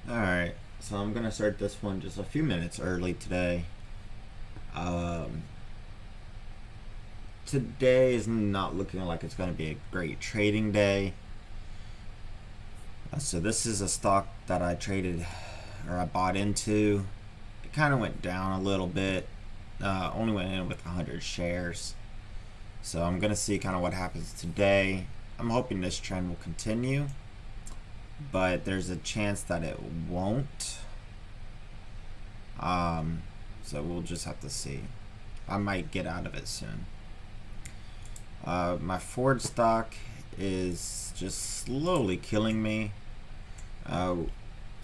Alright, so I'm gonna start this one just a few minutes early today. Um, Today is not looking like it's gonna be a great trading day. So this is a stock that I traded, or I bought into. It kind of went down a little bit. Only went in with 100 shares. So I'm gonna see kind of what happens today. I'm hoping this trend will continue, but there's a chance that it won't. So we'll just have to see. I might get out of it soon. My Ford stock is just slowly killing me.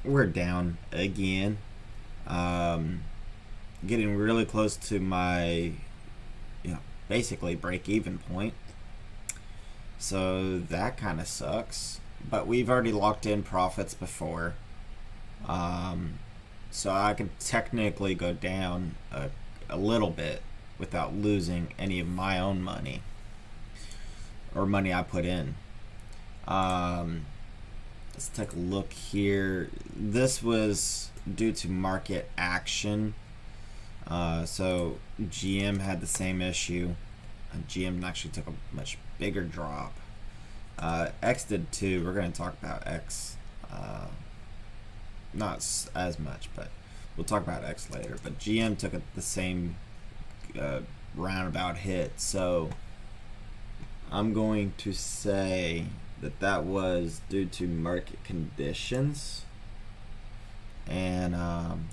We're down again. Getting really close to my, basically break-even point. So that kind of sucks. But we've already locked in profits before. So I can technically go down a little bit without losing any of my own money or money I put in. Let's take a look here. This was due to market action. So GM had the same issue. GM actually took a much bigger drop. X did too. We're going to talk about X. Not as much, but we'll talk about X later. But GM took the same roundabout hit. So I'm going to say that was due to market conditions. And I'm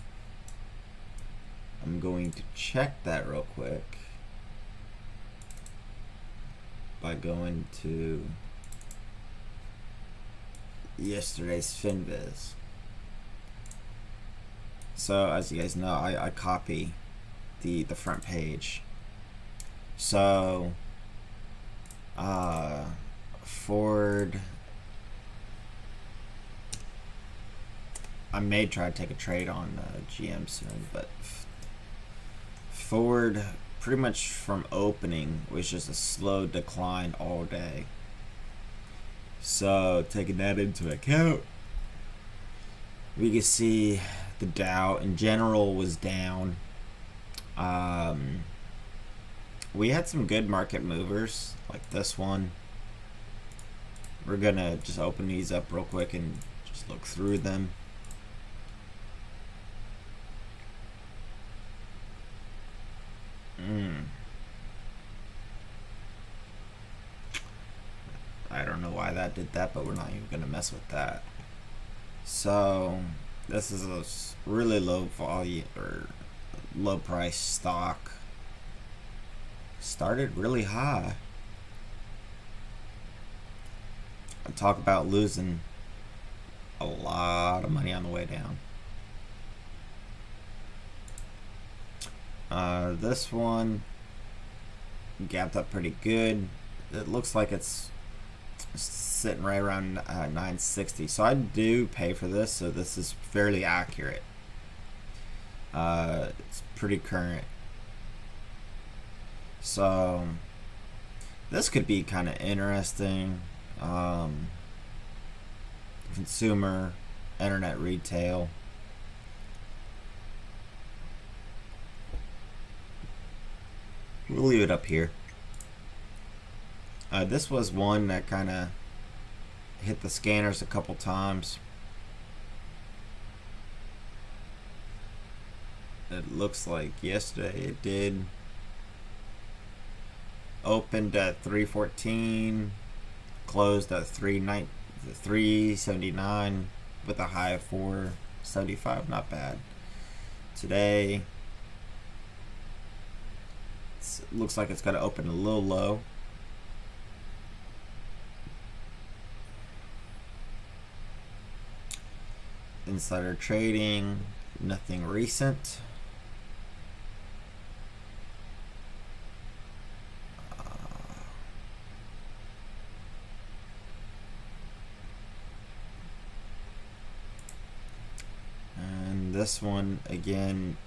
going to check that real quick by going to yesterday's FinViz. So as you guys know, I copy the front page. So Ford, I may try to take a trade on GM soon, but Ford pretty much from opening was just a slow decline all day. So taking that into account, we can see the Dow in general was down. We had some good market movers like this one. We're gonna just open these up real quick and just look through them. I don't know why that did that, but we're not even gonna mess with that. So this is a really low volume or low price stock. Started really high. I talk about losing a lot of money on the way down. This one gapped up pretty good. It looks like it's sitting right around 960. So I do pay for this, so this is fairly accurate. It's pretty current. So this could be kind of interesting. Consumer, internet retail. We'll leave it up here. This was one that kind of hit the scanners a couple times. It looks like yesterday it did. Opened at 314, closed at 379 with a high of 475. Not bad. Today looks like it's going to open a little low. Insider trading, nothing recent. And this one again,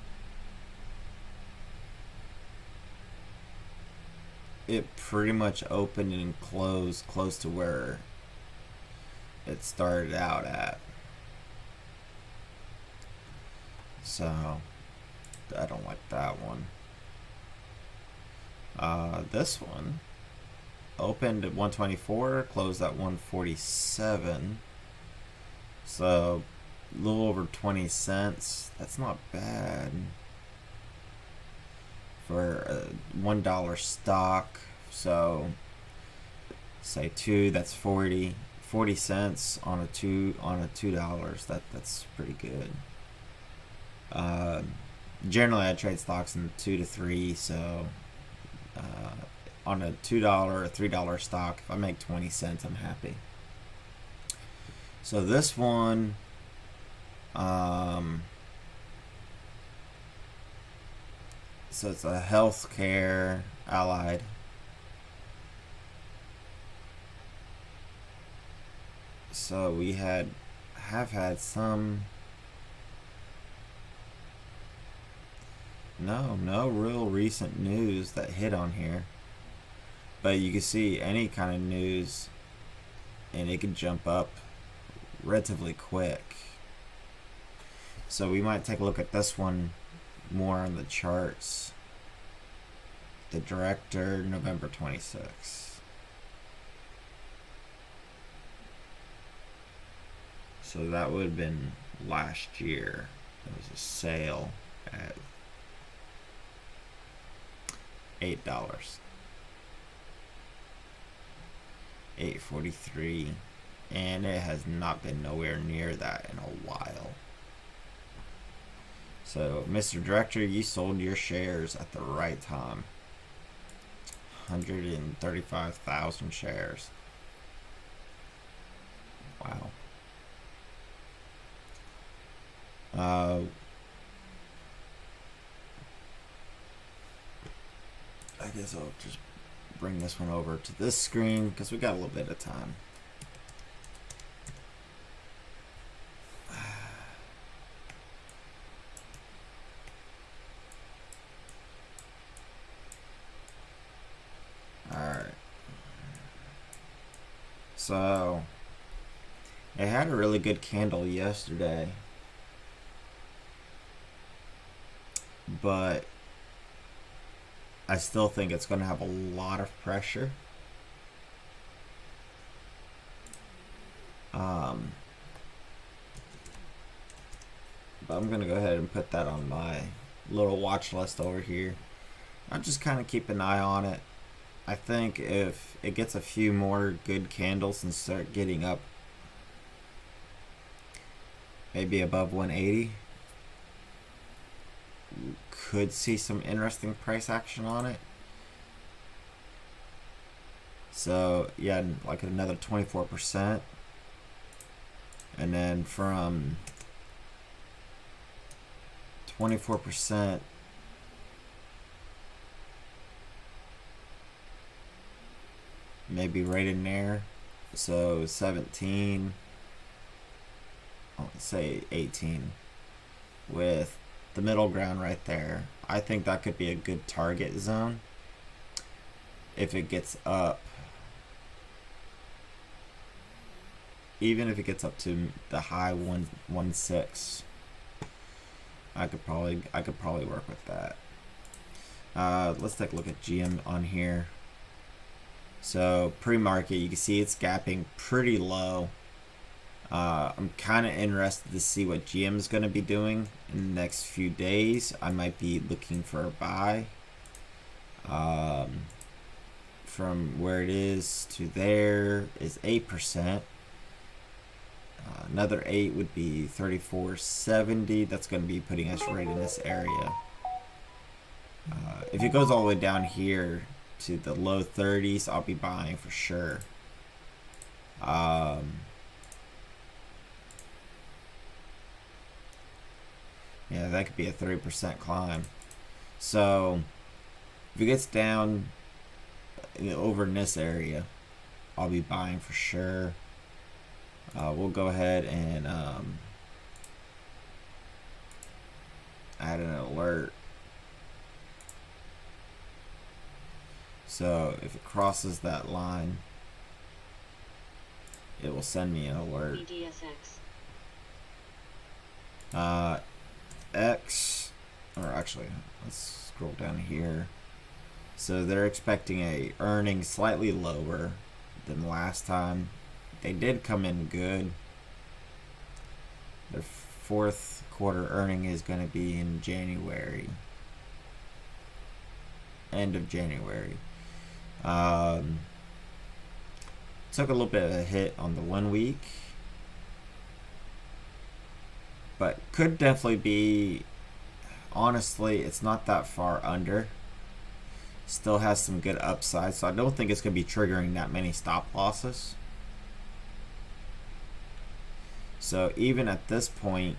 it pretty much opened and closed close to where it started out at. So I don't like that one. This one opened at 124, closed at 147. So a little over 20 cents. That's not bad for a $1 stock. So say two, that's 40 cents on a $2. That's pretty good. Generally I trade stocks in 2 to 3, so on a $2 or $3 stock, if I make 20 cents, I'm happy. So this one, so it's a healthcare allied. So we have had some. No real recent news that hit on here. But you can see any kind of news and it can jump up relatively quick. So we might take a look at this one more on the charts. The director, November 26th. So that would have been last year. There was a sale at $8. $8.43, and it has not been nowhere near that in a while. So, Mr. Director, you sold your shares at the right time. 135,000 shares. Wow. I guess I'll just bring this one over to this screen because we got a little bit of time. Alright. So, it had a really good candle yesterday, but I still think it's going to have a lot of pressure. But I'm going to go ahead and put that on my little watch list over here. I'll just kind of keep an eye on it. I think if it gets a few more good candles and start getting up maybe above 180, could see some interesting price action on it. So yeah, like another 24%, and then from 24%, maybe right in there. So 17, let's say 18, with the middle ground right there. I think that could be a good target zone if it gets up. Even if it gets up to the high 116, I could probably work with that. Let's take a look at GM on here. So pre-market, you can see it's gapping pretty low. I'm kind of interested to see what GM is going to be doing in the next few days. I might be looking for a buy. From where it is to there is 8%. Another 8 would be 34.70. That's going to be putting us right in this area. If it goes all the way down here to the low 30s, I'll be buying for sure. Yeah, that could be a 30% climb. So if it gets down over in this area, I'll be buying for sure. We'll go ahead and add an alert. So if it crosses that line, it will send me an alert. X, or actually, let's scroll down here. So they're expecting a earning slightly lower than last time. They did come in good. Their fourth quarter earning is going to be in January. End of January. Took a little bit of a hit on the 1 week, but could definitely be, honestly, it's not that far under. Still has some good upside, so I don't think it's going to be triggering that many stop losses. So even at this point,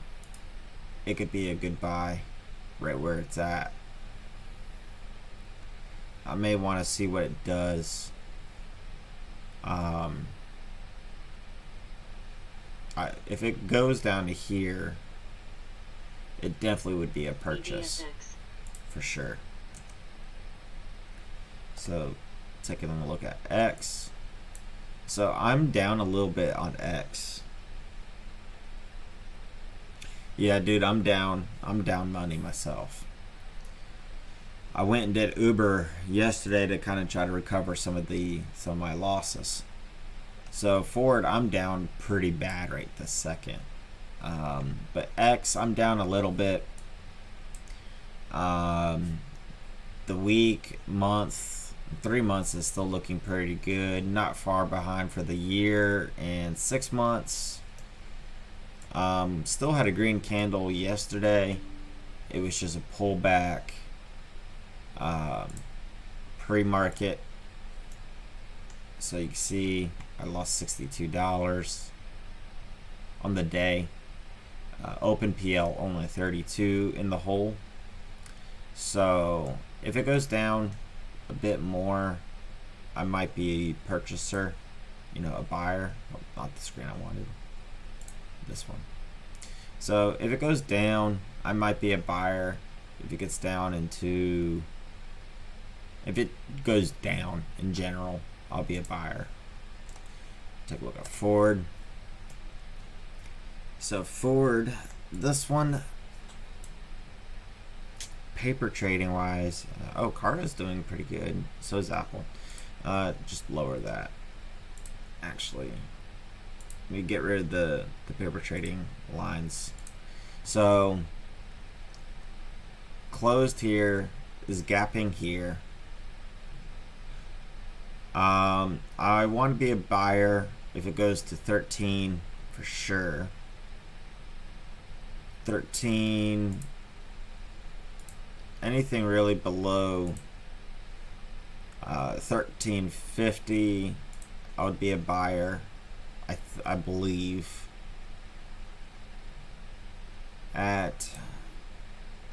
it could be a good buy right where it's at. I may want to see what it does. If it goes down to here, it definitely would be a purchase for sure. So taking a look at X. So I'm down a little bit on X. Yeah, dude, I'm down money myself. I went and did Uber yesterday to kind of try to recover some of my losses. So Ford, I'm down pretty bad right this second. But X, I'm down a little bit. The week, month, 3 months is still looking pretty good. Not far behind for the year and 6 months. Still had a green candle yesterday. It was just a pullback. Pre-market, so you can see I lost $62 on the day. Open PL only 32 in the hole. So if it goes down a bit more, I might be a purchaser, a buyer. Oh, not the screen I wanted, this one. So if it goes down, I might be a buyer. If it gets down if it goes down in general, I'll be a buyer. Take a look at Ford. So Ford, this one, paper trading wise, Carta's doing pretty good. So is Apple. Just lower that. Actually, let me get rid of the paper trading lines. So closed here, is gapping here. I want to be a buyer if it goes to 13 for sure. 13, anything really below 13.50, I would be a buyer. I believe at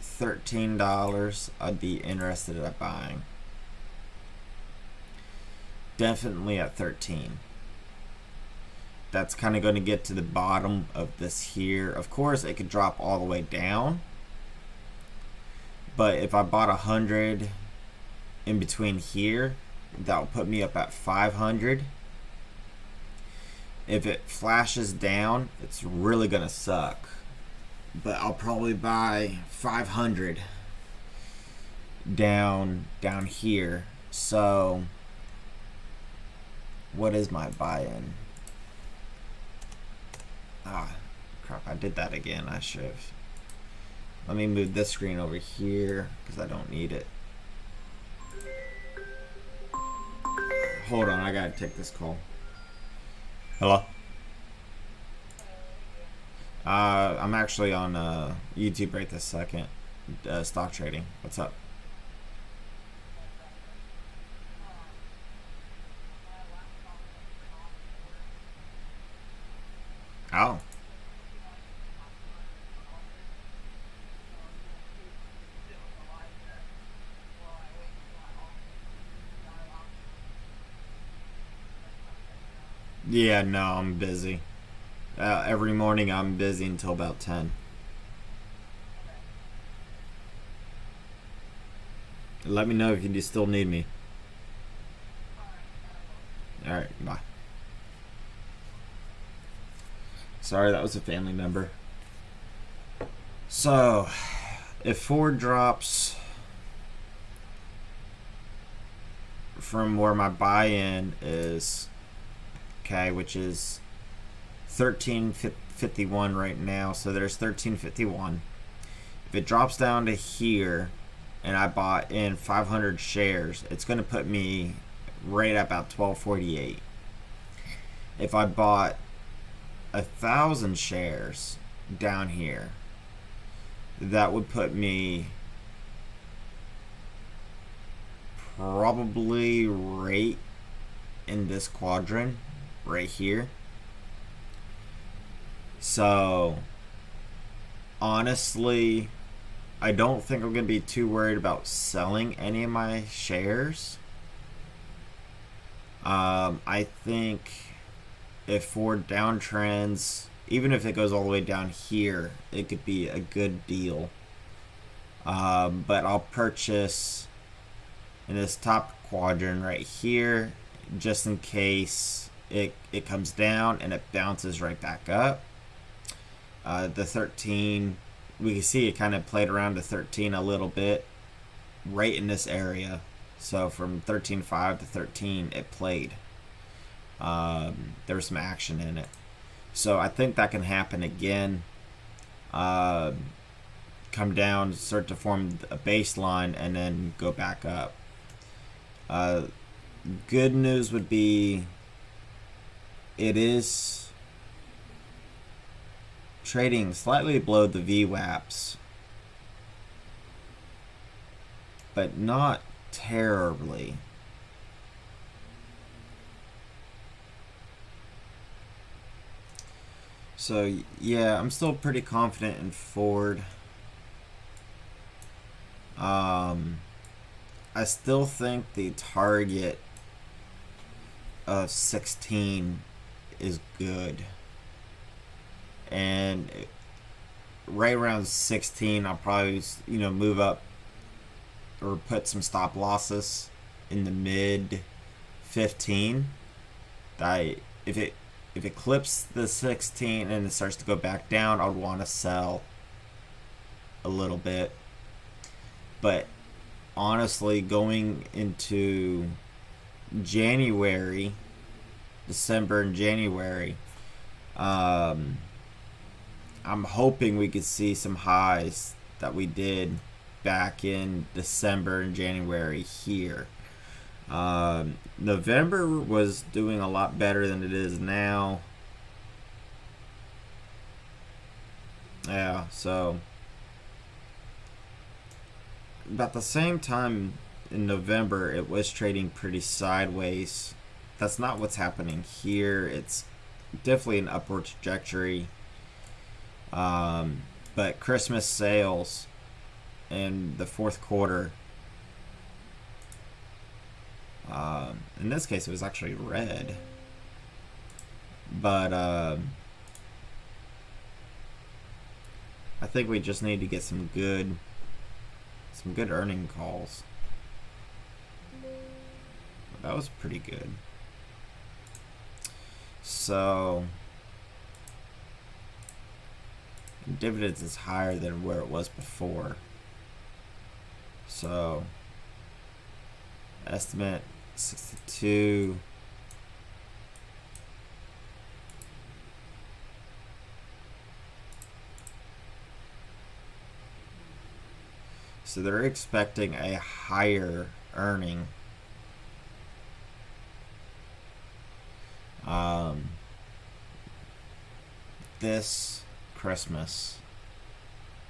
$13, I'd be interested in buying. Definitely at 13. That's kind of going to get to the bottom of this here. Of course, it could drop all the way down. But if I bought 100 in between here, that will put me up at 500. If it flashes down, it's really going to suck. But I'll probably buy 500 down here. So what is my buy-in? Crap, I did that again. I should have. Let me move this screen over here because I don't need it. Hold on, I gotta take this call. Hello? I'm actually on YouTube right this second. Stock trading. What's up? Oh. Yeah, no, I'm busy. Every morning I'm busy until about 10. Let me know if you still need me. Alright, bye. Sorry, that was a family member. So if Ford drops from where my buy-in is, okay, which is 1351 right now, so there's 1351. If it drops down to here and I bought in 500 shares, it's going to put me right at about 1248. If I bought 1,000 shares down here, that would put me probably right in this quadrant right here. So honestly, I don't think I'm going to be too worried about selling any of my shares. I think if Ford downtrends, even if it goes all the way down here, it could be a good deal. But I'll purchase in this top quadrant right here, just in case it comes down and it bounces right back up. The 13, we can see it kind of played around to 13 a little bit right in this area. So from 13.5 to 13 it played. There was some action in it. So I think that can happen again. Come down, start to form a baseline, and then go back up. Good news would be it is trading slightly below the VWAPs, but not terribly. So yeah, I'm still pretty confident in Ford. I still think the target of 16 is good, and right around 16 I'll probably move up or put some stop losses in the mid 15. If it clips the 16 and it starts to go back down, I would want to sell a little bit. But honestly, going into January, December and January, I'm hoping we could see some highs that we did back in December and January here. November was doing a lot better than it is now. Yeah, so about the same time in November, it was trading pretty sideways. That's not what's happening here. It's definitely an upward trajectory. But Christmas sales in the fourth quarter, in this case it was actually red, but I think we just need to get some good earning calls. That was pretty good. So dividends is higher than where it was before. So estimate 62. So they're expecting a higher earning. This Christmas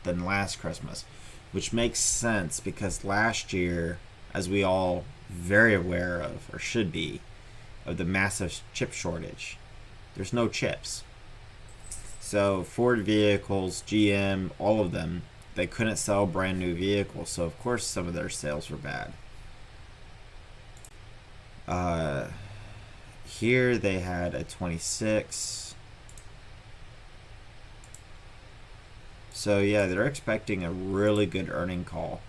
than last Christmas, which makes sense because last year, as we all very aware of, or should be, of the massive chip shortage, there's no chips. So Ford vehicles, GM, all of them, they couldn't sell brand new vehicles, so of course some of their sales were bad. Here they had a 26. So yeah, they're expecting a really good earning call.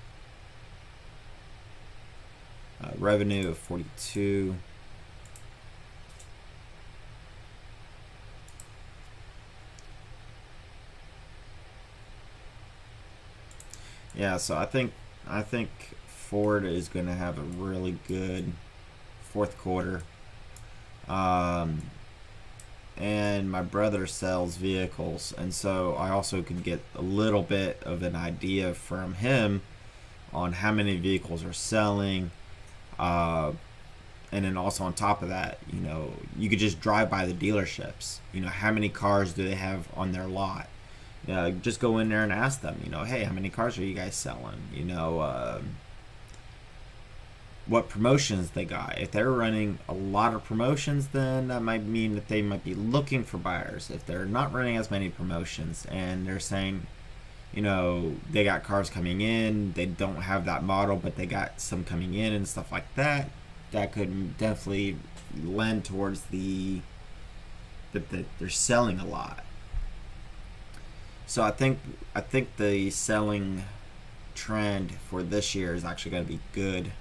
Revenue of 42. yeah, so I think Ford is going to have a really good fourth quarter. Um, and my brother sells vehicles, and so I also could get a little bit of an idea from him on how many vehicles are selling. Uh, and then also on top of that, you could just drive by the dealerships. How many cars do they have on their lot? Just go in there and ask them. Hey, how many cars are you guys selling? What promotions they got. If they're running a lot of promotions, then that might mean that they might be looking for buyers. If they're not running as many promotions and they're saying, they got cars coming in, they don't have that model, but they got some coming in and stuff like that, that could definitely lend towards that they're selling a lot. So I think the selling trend for this year is actually going to be good.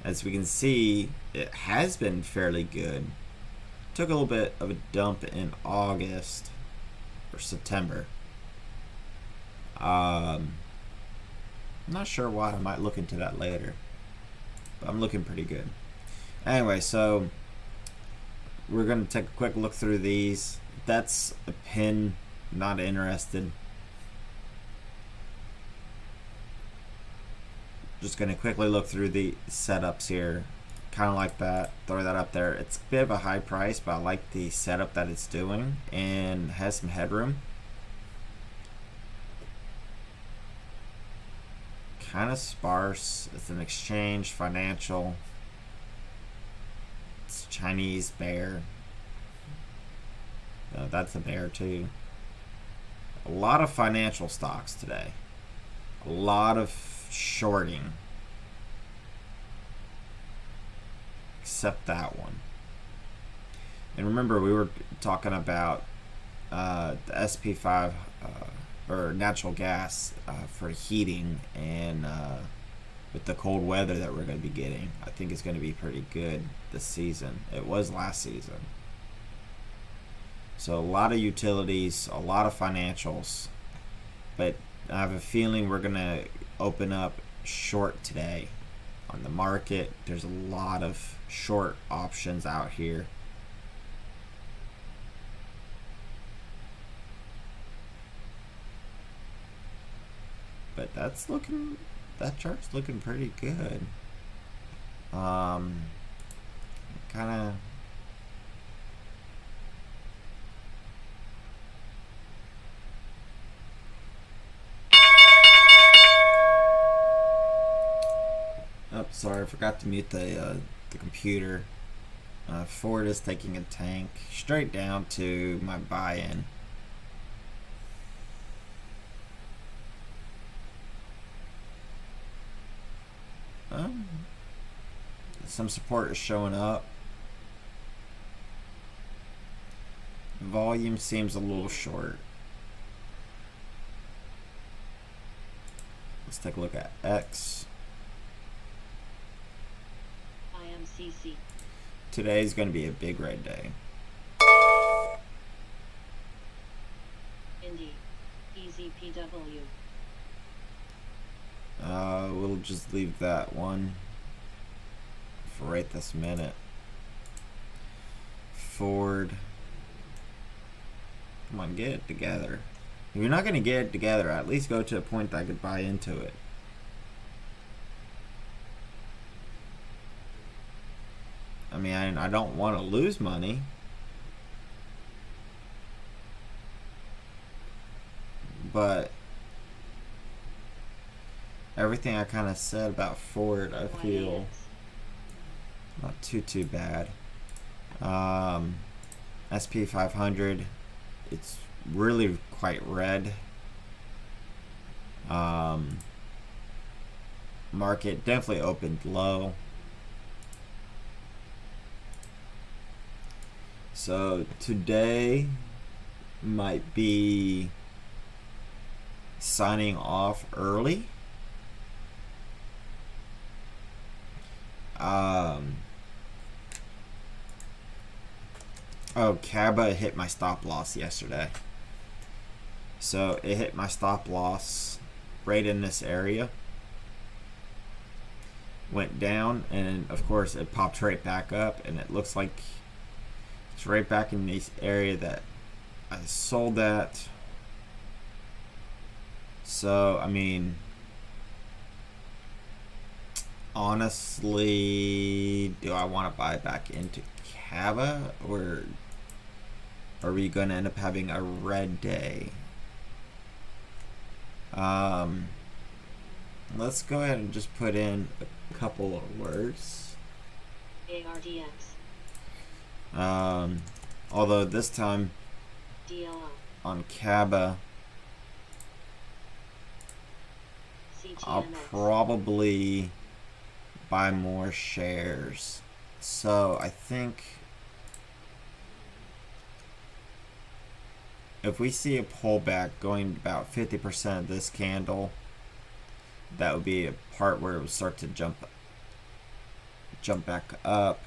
As we can see, it has been fairly good. Took a little bit of a dump in August or September. I'm not sure why. I might look into that later. But I'm looking pretty good. Anyway, so we're going to take a quick look through these. That's a pin. Not interested. Just going to quickly look through the setups here. Kind of like that. Throw that up there. It's a bit of a high price, but I like the setup that it's doing and has some headroom. Kind of sparse. It's an exchange, financial. It's Chinese bear. No, that's a bear too. A lot of financial stocks today. A lot of shorting. Except that one. And remember, we were talking about the SP5 or natural gas for heating, and with the cold weather that we're going to be getting, I think it's going to be pretty good this season. It was last season. So a lot of utilities, a lot of financials, but I have a feeling we're going to open up short today on the market. There's a lot of short options out here. But that chart's looking pretty good. Kind of. Oh, sorry, I forgot to mute the computer. Ford is taking a tank straight down to my buy-in. Some support is showing up. Volume seems a little short. Let's take a look at X. IMCC. Today's going to be a big red day. Indy. EZPW. We'll just leave that one for right this minute. Ford. Come on, get it together. If you're not going to get it together, at least go to a point that I could buy into it. I mean, I don't want to lose money. But everything I kind of said about Ford, I feel not too bad. SP 500, it's really quite red. Market definitely opened low. So today might be signing off early. Oh, Kaba hit my stop loss yesterday. So it hit my stop loss right in this area. Went down, and of course it popped right back up, and it looks like it's right back in this area that I sold at. So I mean, honestly, do I want to buy back into Kava, or are we going to end up having a red day? Let's go ahead and just put in a couple of words. ARDX. Although this time DLO. on Kaba, I'll CTMX. probably buy more shares. So I think if we see a pullback going about 50% of this candle, that would be a part where it would start to jump back up.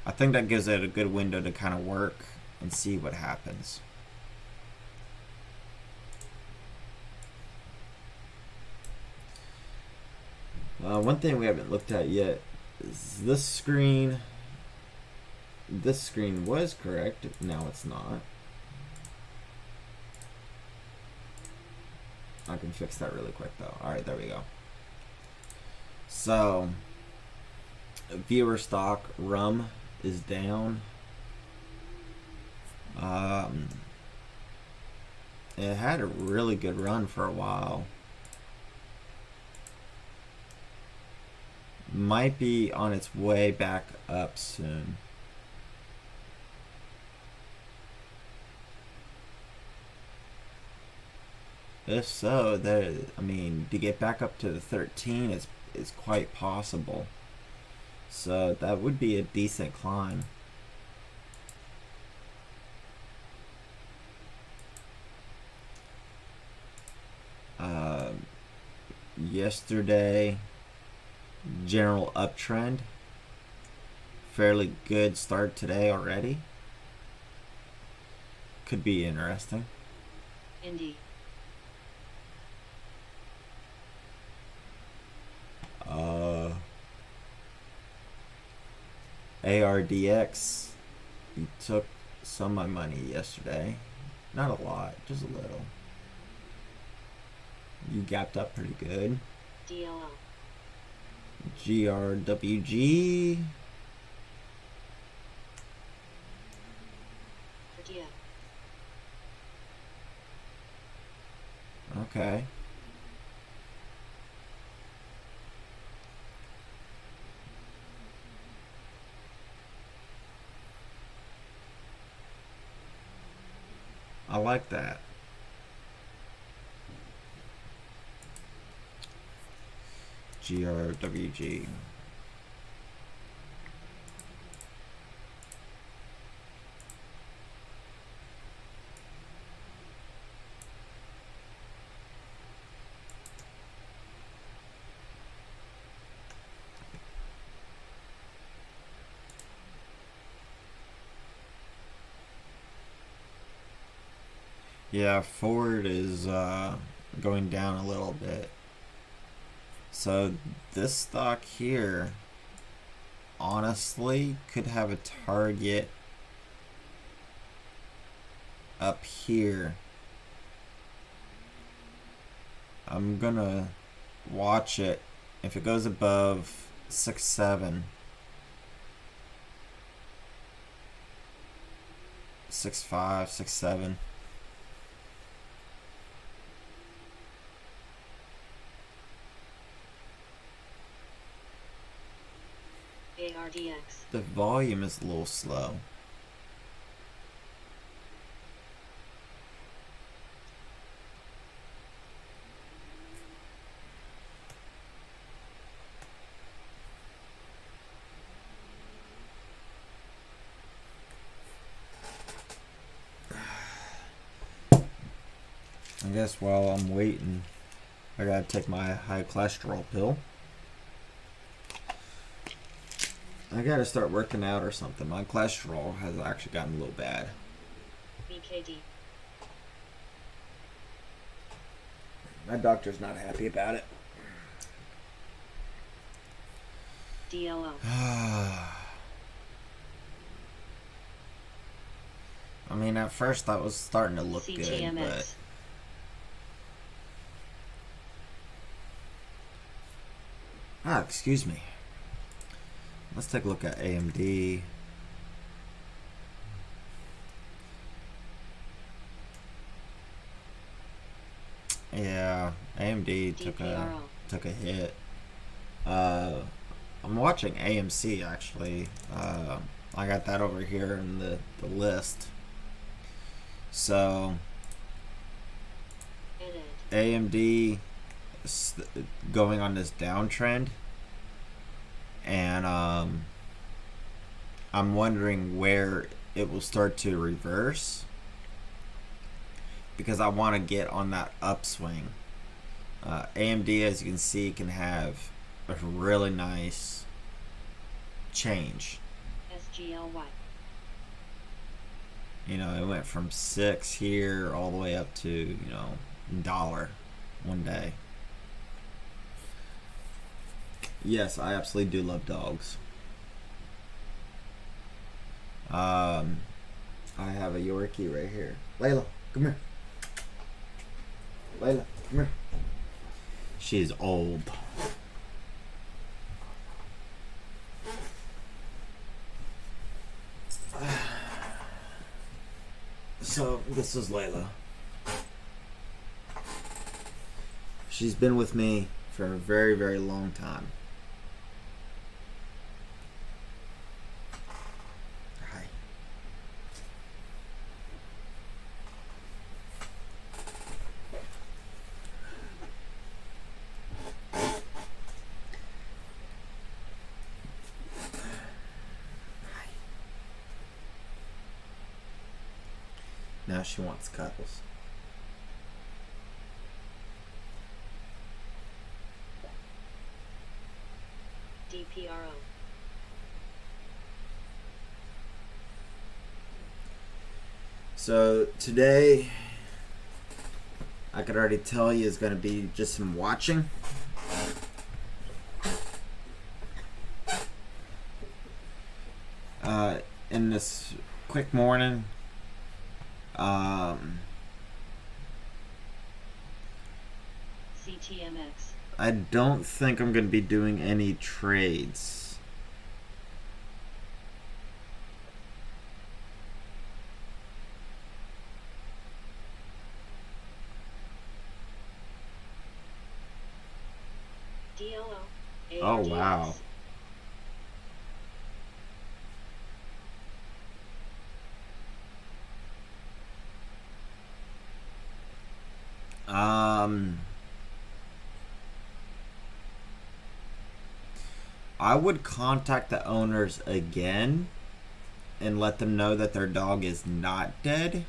I think that gives it a good window to kind of work and see what happens. One thing we haven't looked at yet is this screen. This screen was correct, now it's not. I can fix that really quick though. Alright, there we go. So, viewer stock rum is down. It had a really good run for a while. Might be on its way back up soon. If so, I mean, to get back up to the 13 is quite possible. So that would be a decent climb. Yesterday, general uptrend. Fairly good start today already. Could be interesting. Indie. ARDX, you took some of my money yesterday. Not a lot, just a little. You gapped up pretty good. DLO. GRWG. Fertia. Okay. I like that. GRWG. Yeah, Ford is going down a little bit. So this stock here honestly could have a target up here. I'm gonna watch it. If it goes above 6.7, 6.5, 6.7. ARDX. The volume is a little slow. I guess while I'm waiting, I gotta take my high cholesterol pill. I gotta start working out or something. My cholesterol has actually gotten a little bad. BKD. My doctor's not happy about it. DLO. I mean, at first that was starting to look good, but CTMX. excuse me. Let's take a look at AMD. Yeah, AMD took a hit. I'm watching AMC actually. I got that over here in the list. So Edit. AMD is going on this downtrend, and I'm wondering where it will start to reverse, because I want to get on that upswing. AMD, as you can see, can have a really nice change. SGLY. You know, it went from 6 here all the way up to, you know, $1 one day. Yes, I absolutely do love dogs. I have a Yorkie right here. Layla, come here. Layla, come here. She's old. So, this is Layla. She's been with me for a very, very long time. Hi. Now she wants cuddles. DPRO. So today, I could already tell you, is going to be just some watching. In this quick morning, CTMX. I don't think I'm going to be doing any trades. DLO. Oh, ARDX. wow. I would contact the owners again and let them know that their dog is not dead.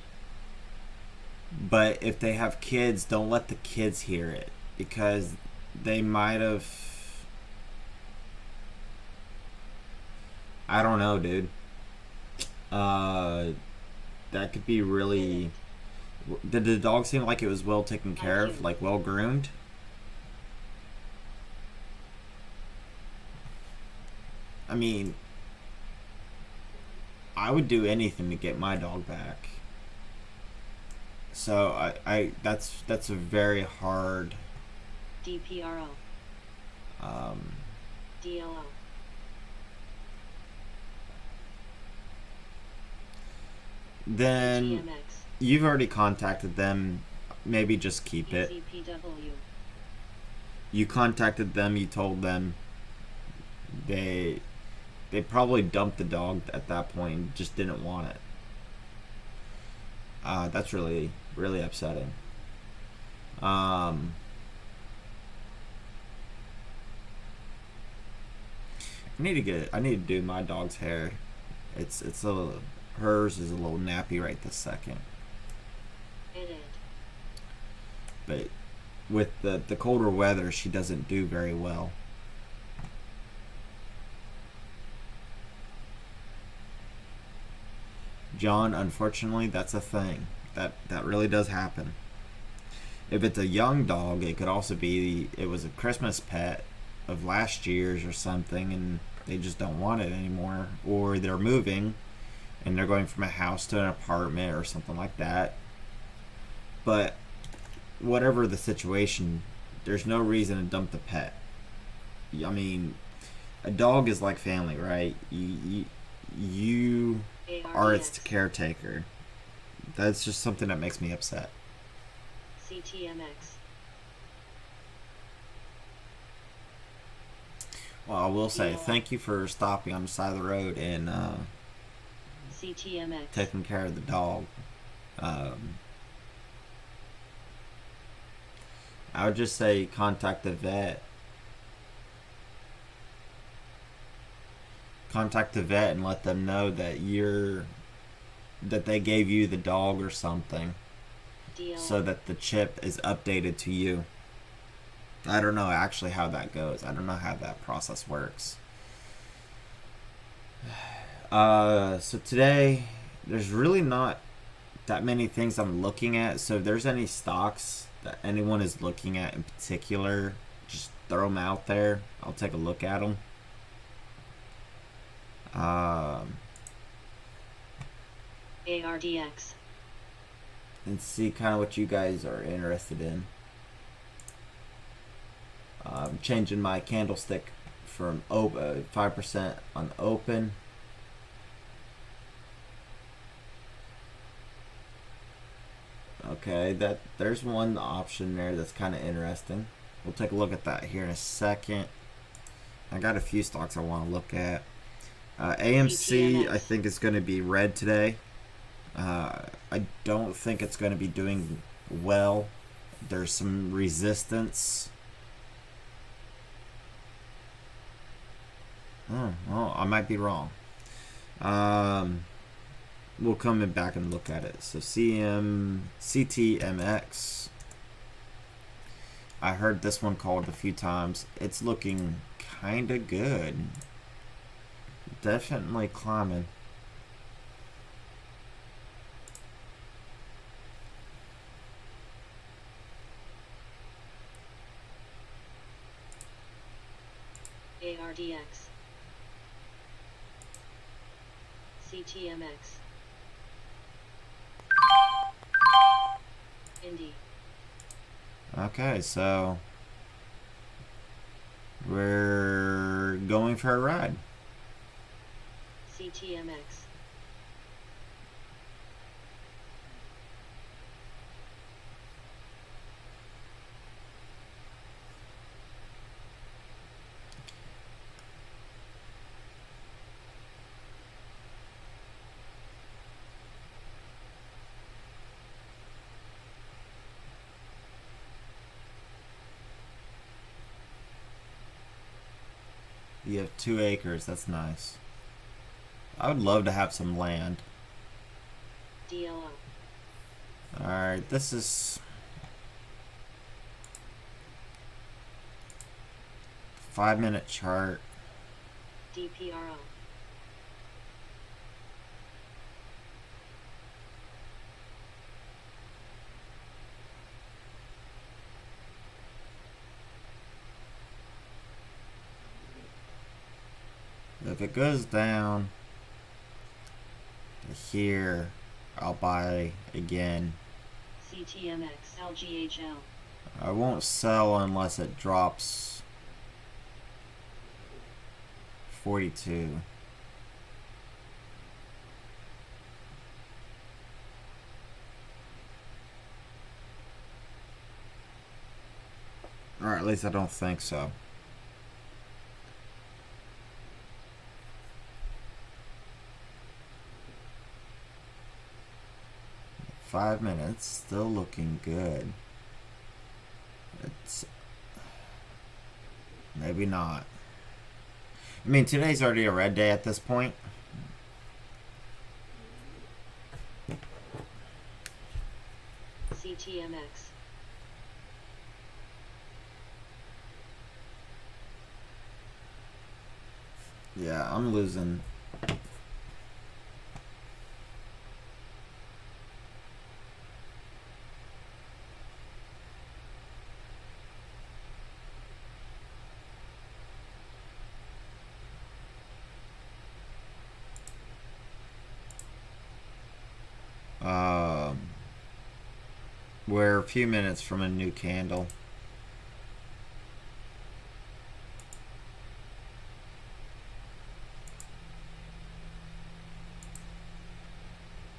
But if they have kids, don't let the kids hear it, because they might have... I don't know, dude. That could be really... Did the dog seem like it was well taken care of, like well groomed? I mean, I would do anything to get my dog back. So that's a very hard. DPRO. DLO. Then TMX. you've already contacted them. Maybe just keep it. PZPW. You contacted them. You told them. They probably dumped the dog at that point and just didn't want it. That's really, really upsetting. I need to do my dog's hair. It's a little, hers is a little nappy right this second. Edit. But with the colder weather, she doesn't do very well. John, unfortunately, that's a thing. That really does happen. If it's a young dog, it could also be it was a Christmas pet of last year's or something, and they just don't want it anymore, or they're moving and they're going from a house to an apartment or something like that. But whatever the situation, there's no reason to dump the pet. I mean, a dog is like family, right? You are its ARDX. caretaker. That's just something that makes me upset. CTMX. Well, I will say thank you for stopping on the side of the road and CTMX. taking care of the dog. Um, I would just say contact the vet. Contact the vet and let them know that they gave you the dog or something, DL. so that the chip is updated to you. I don't know actually how that goes. I don't know how that process works. So today, there's really not that many things I'm looking at. So if there's any stocks that anyone is looking at in particular, just throw them out there. I'll take a look at them. ARDX. And see kind of what you guys are interested in. Changing my candlestick from 5% on open. Okay, there's one option there that's kind of interesting. We'll take a look at that here in a second. I got a few stocks I want to look at. AMC, I think, is going to be red today. I don't think it's going to be doing well. There's some resistance. Oh, well, I might be wrong. We'll come back and look at it. So CTMX. I heard this one called a few times. It's looking kind of good. Definitely climbing. ARDX. CTMX. Indie. Okay, so we're going for a ride. CTMX. You have 2 acres. That's nice. I would love to have some land. DLO. Alright, this is 5-minute chart. DPRO. If it goes down to here, I'll buy again. CTMX. LGHL. I won't sell unless it drops 42. Or at least I don't think so. Five minutes, still looking good. It's maybe not. I mean, today's already a red day at this point. CTMX. Yeah, I'm losing. We're a few minutes from a new candle.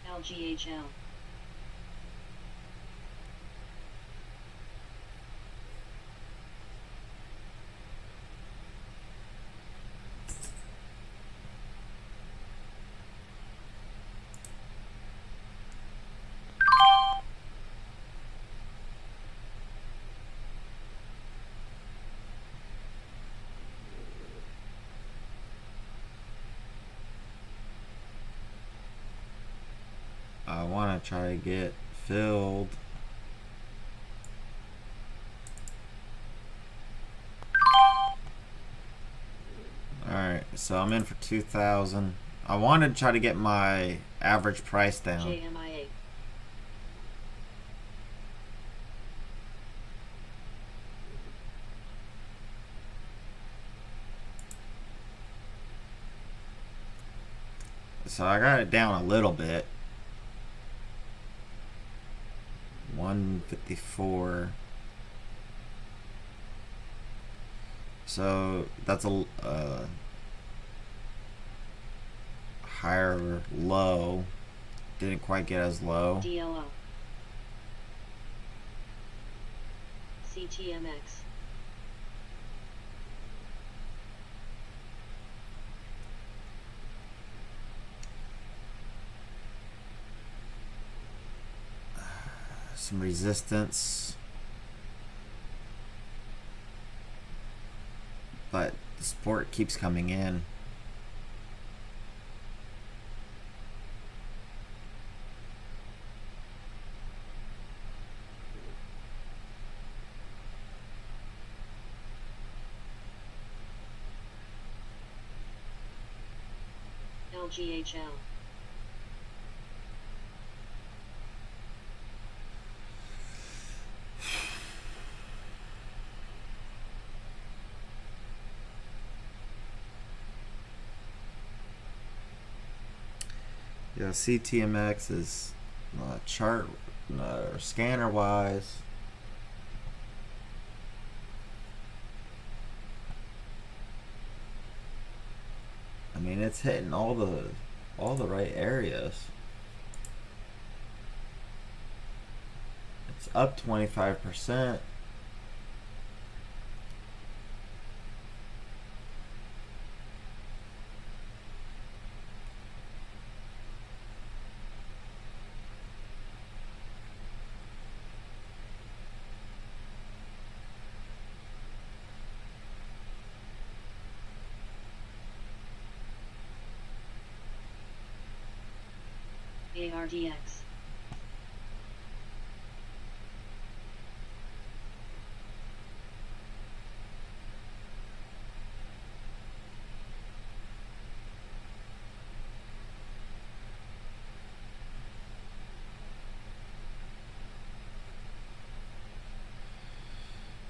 LGHL. I want to try to get filled. Alright, so I'm in for 2,000. I wanted to try to get my average price down. JMIA. So I got it down a little bit. 154. So that's a higher low. Didn't quite get as low. DLO. CTMX. Some resistance. But the support keeps coming in. LGHL. Yeah, CTMX is chart scanner wise. I mean, it's hitting all the right areas. It's up 25%. ARDX.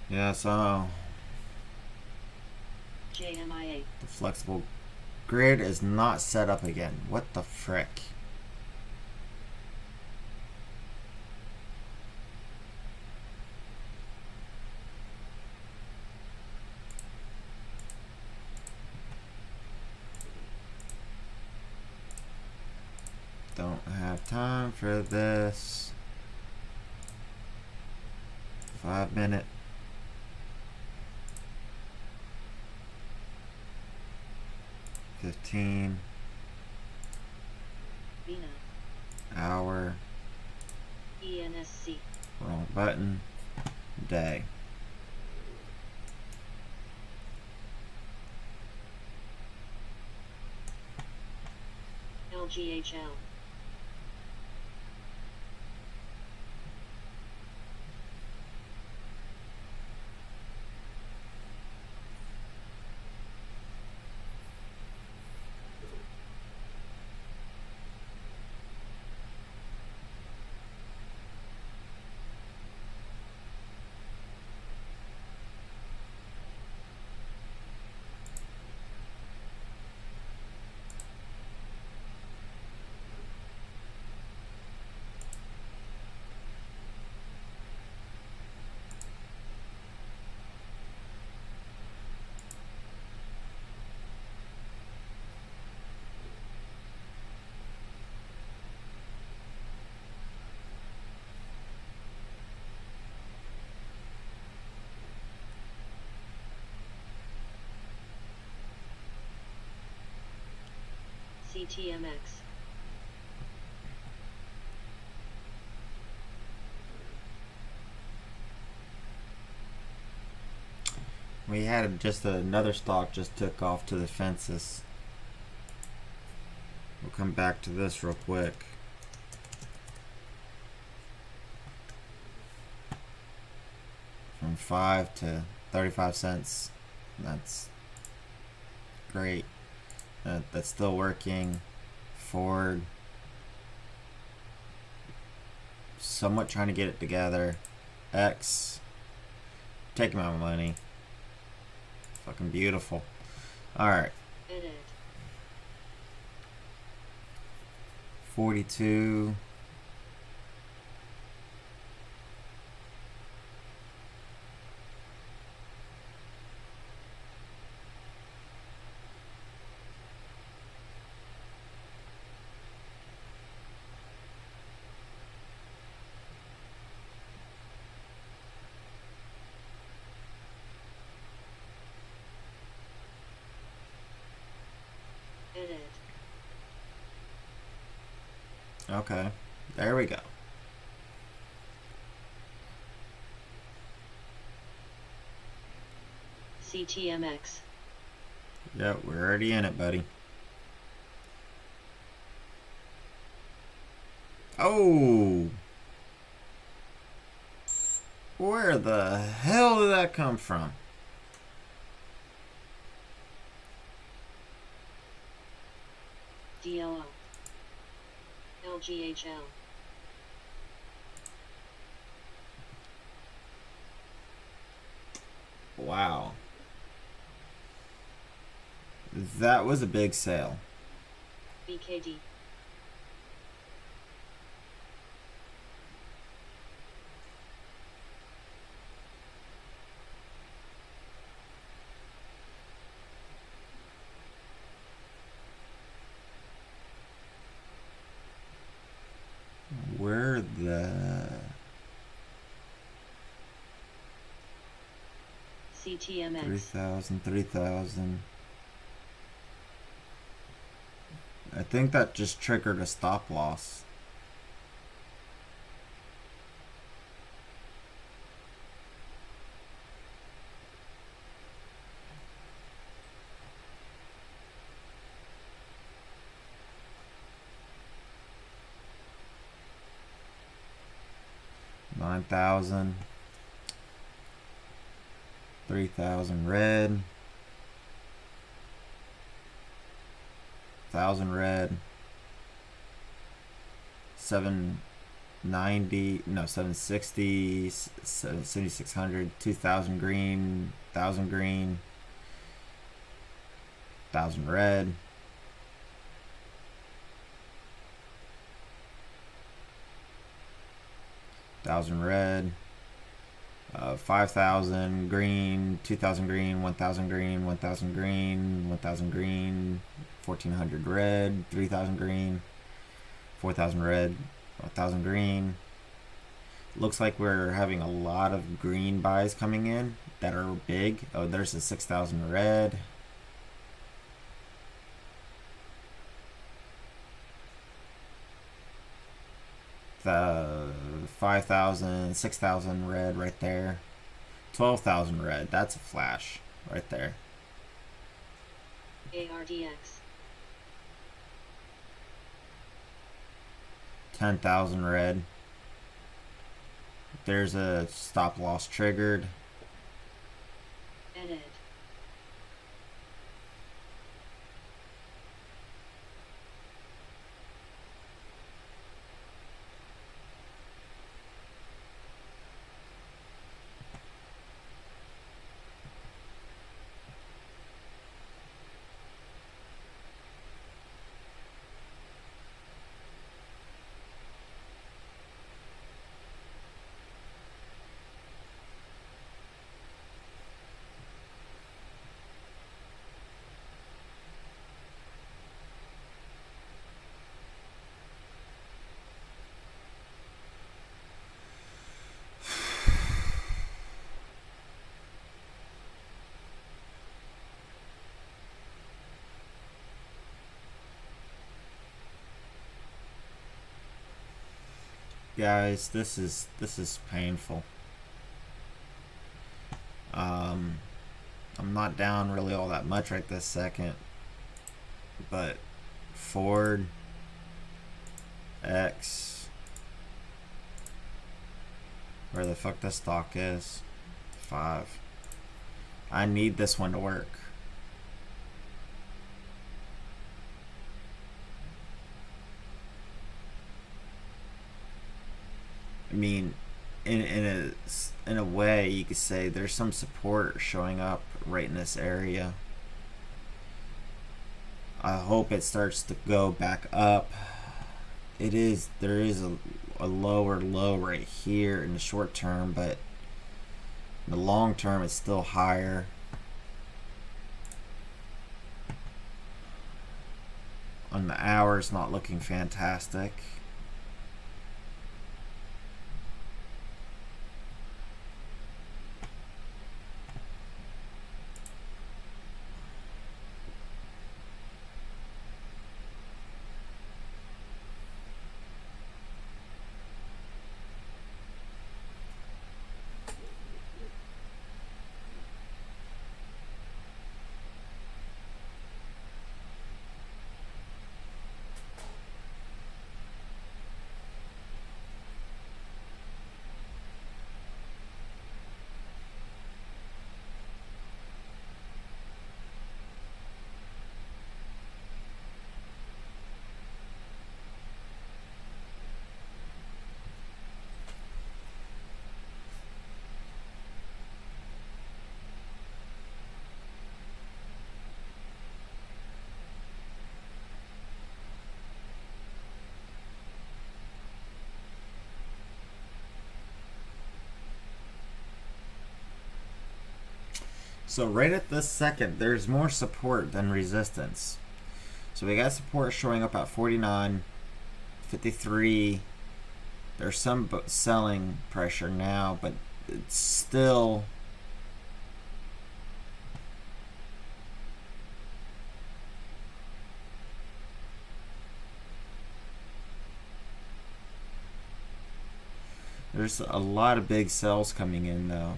Yeah, so JMIA. the flexible grid is not set up again. What the frick? Don't have time for this. 5 minute. $15 Vina. hour. ENSC. Wrong button. Day. LGHL. CTMX. We had just another stock just took off to the fences. We'll come back to this real quick. From 5 to 35 cents. That's great. That's still working. Ford. Somewhat trying to get it together. X. Taking my money. Fucking beautiful. Alright. Edit. 42. Edit. Okay. There we go. CTMX. Yep, we're already in it, buddy. Oh! Where the hell did that come from? DLO. LGHL. Wow. That was a big sale. BKD. Where the... CTMX. 3,000, 3,000. I think that just triggered a stop loss. $9,000. 3,000 red. 1,000 red. 790, no, 760, 7,600, 2,000 green, 1,000 green, 1,000 red. Thousand red, 5,000 green, 2,000 green, 1,000 green, 1,000 green, 1,000 green, 1,400 red, 3,000 green, 4,000 red, 1,000 green. Looks like we're having a lot of green buys coming in that are big. Oh, there's a 6,000 red. The 5,000, 6,000 red right there. 12,000 red. That's a flash right there. ARDX. 10,000 red. There's a stop loss triggered. Edit. guys, this is painful. I'm not down really all that much right this second, but Ford X, where the fuck this stock is, 5. I need this one to work. I mean, in a way, you could say there's some support showing up right in this area. I hope it starts to go back up. There is a lower low right here in the short term, but in the long term it's still higher. On the hour, it's not looking fantastic. So right at this second, there's more support than resistance. So we got support showing up at 49, 53. There's some selling pressure now, but it's still there's a lot of big sells coming in though.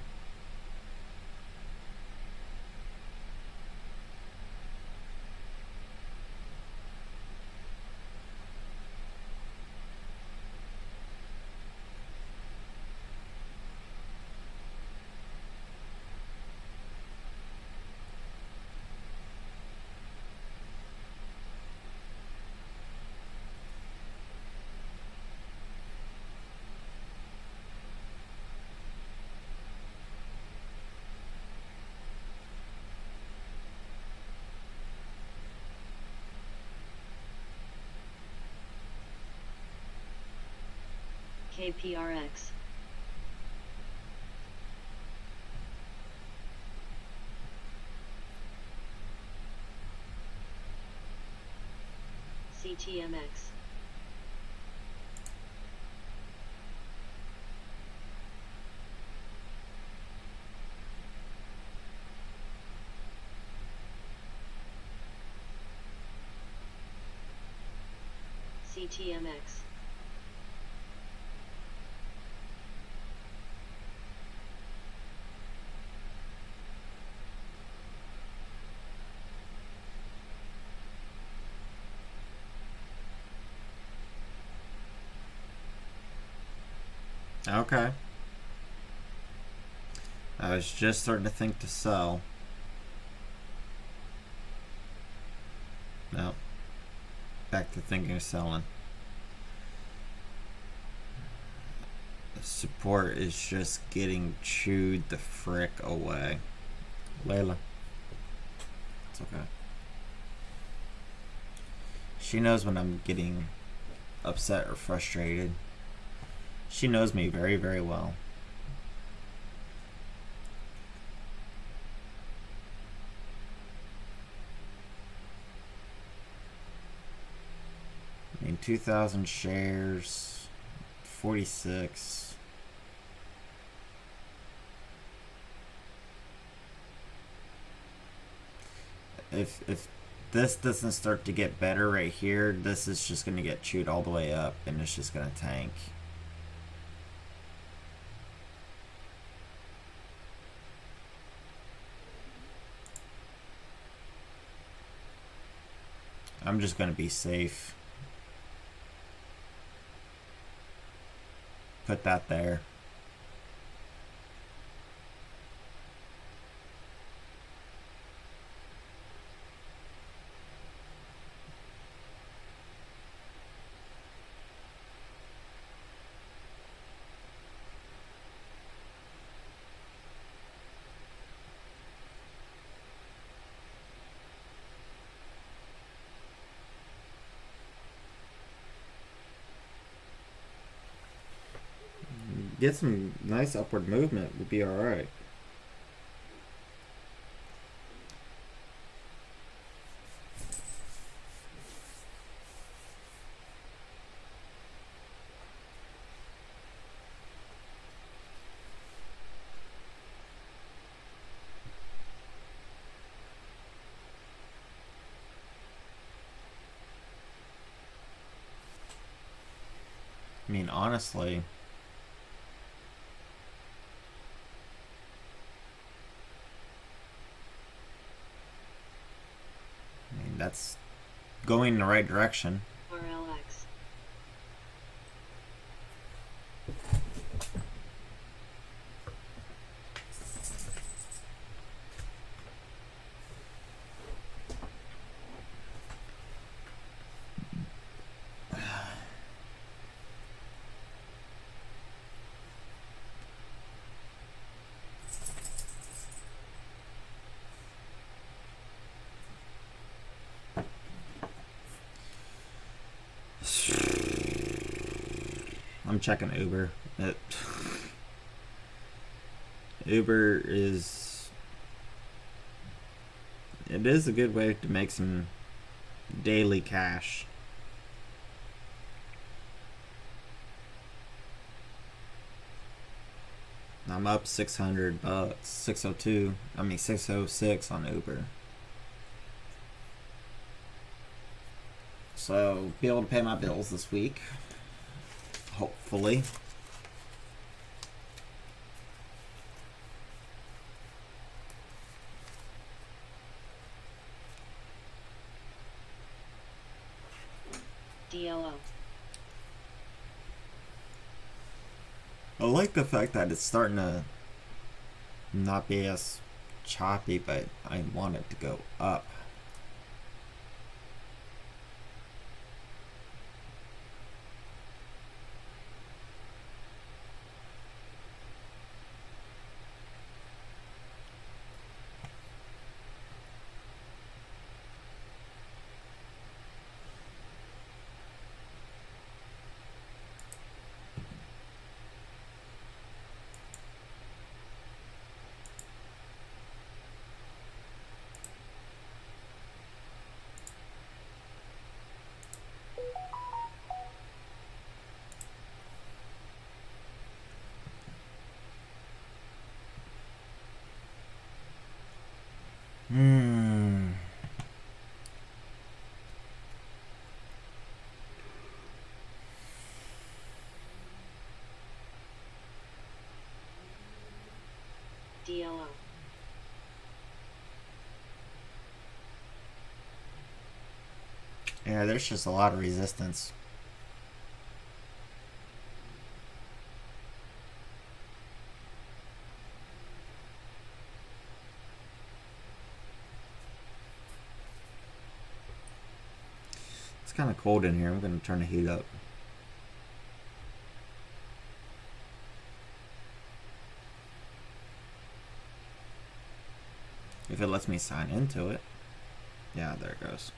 KPRX. CTMX. CTMX. Okay. I was just starting to think to sell. No. Back to thinking of selling. The support is just getting chewed the frick away. Layla. It's okay. She knows when I'm getting upset or frustrated. She knows me very, very well. I mean, 2,000 shares, 46. If this doesn't start to get better right here, this is just going to get chewed all the way up and it's just going to tank. I'm just gonna be safe. Put that there. Get some nice upward movement, would be alright. I mean, honestly, that's going in the right direction. RLX. I'm checking Uber. Uber is... It is a good way to make some daily cash. I'm up $600, 602. I mean 606 on Uber. So be able to pay my bills this week, hopefully. DLO. I like the fact that it's starting to not be as choppy, but I want it to go up. DLO. Yeah, there's just a lot of resistance. It's kind of cold in here. I'm going to turn the heat up. If it lets me sign into it. Yeah, there it goes.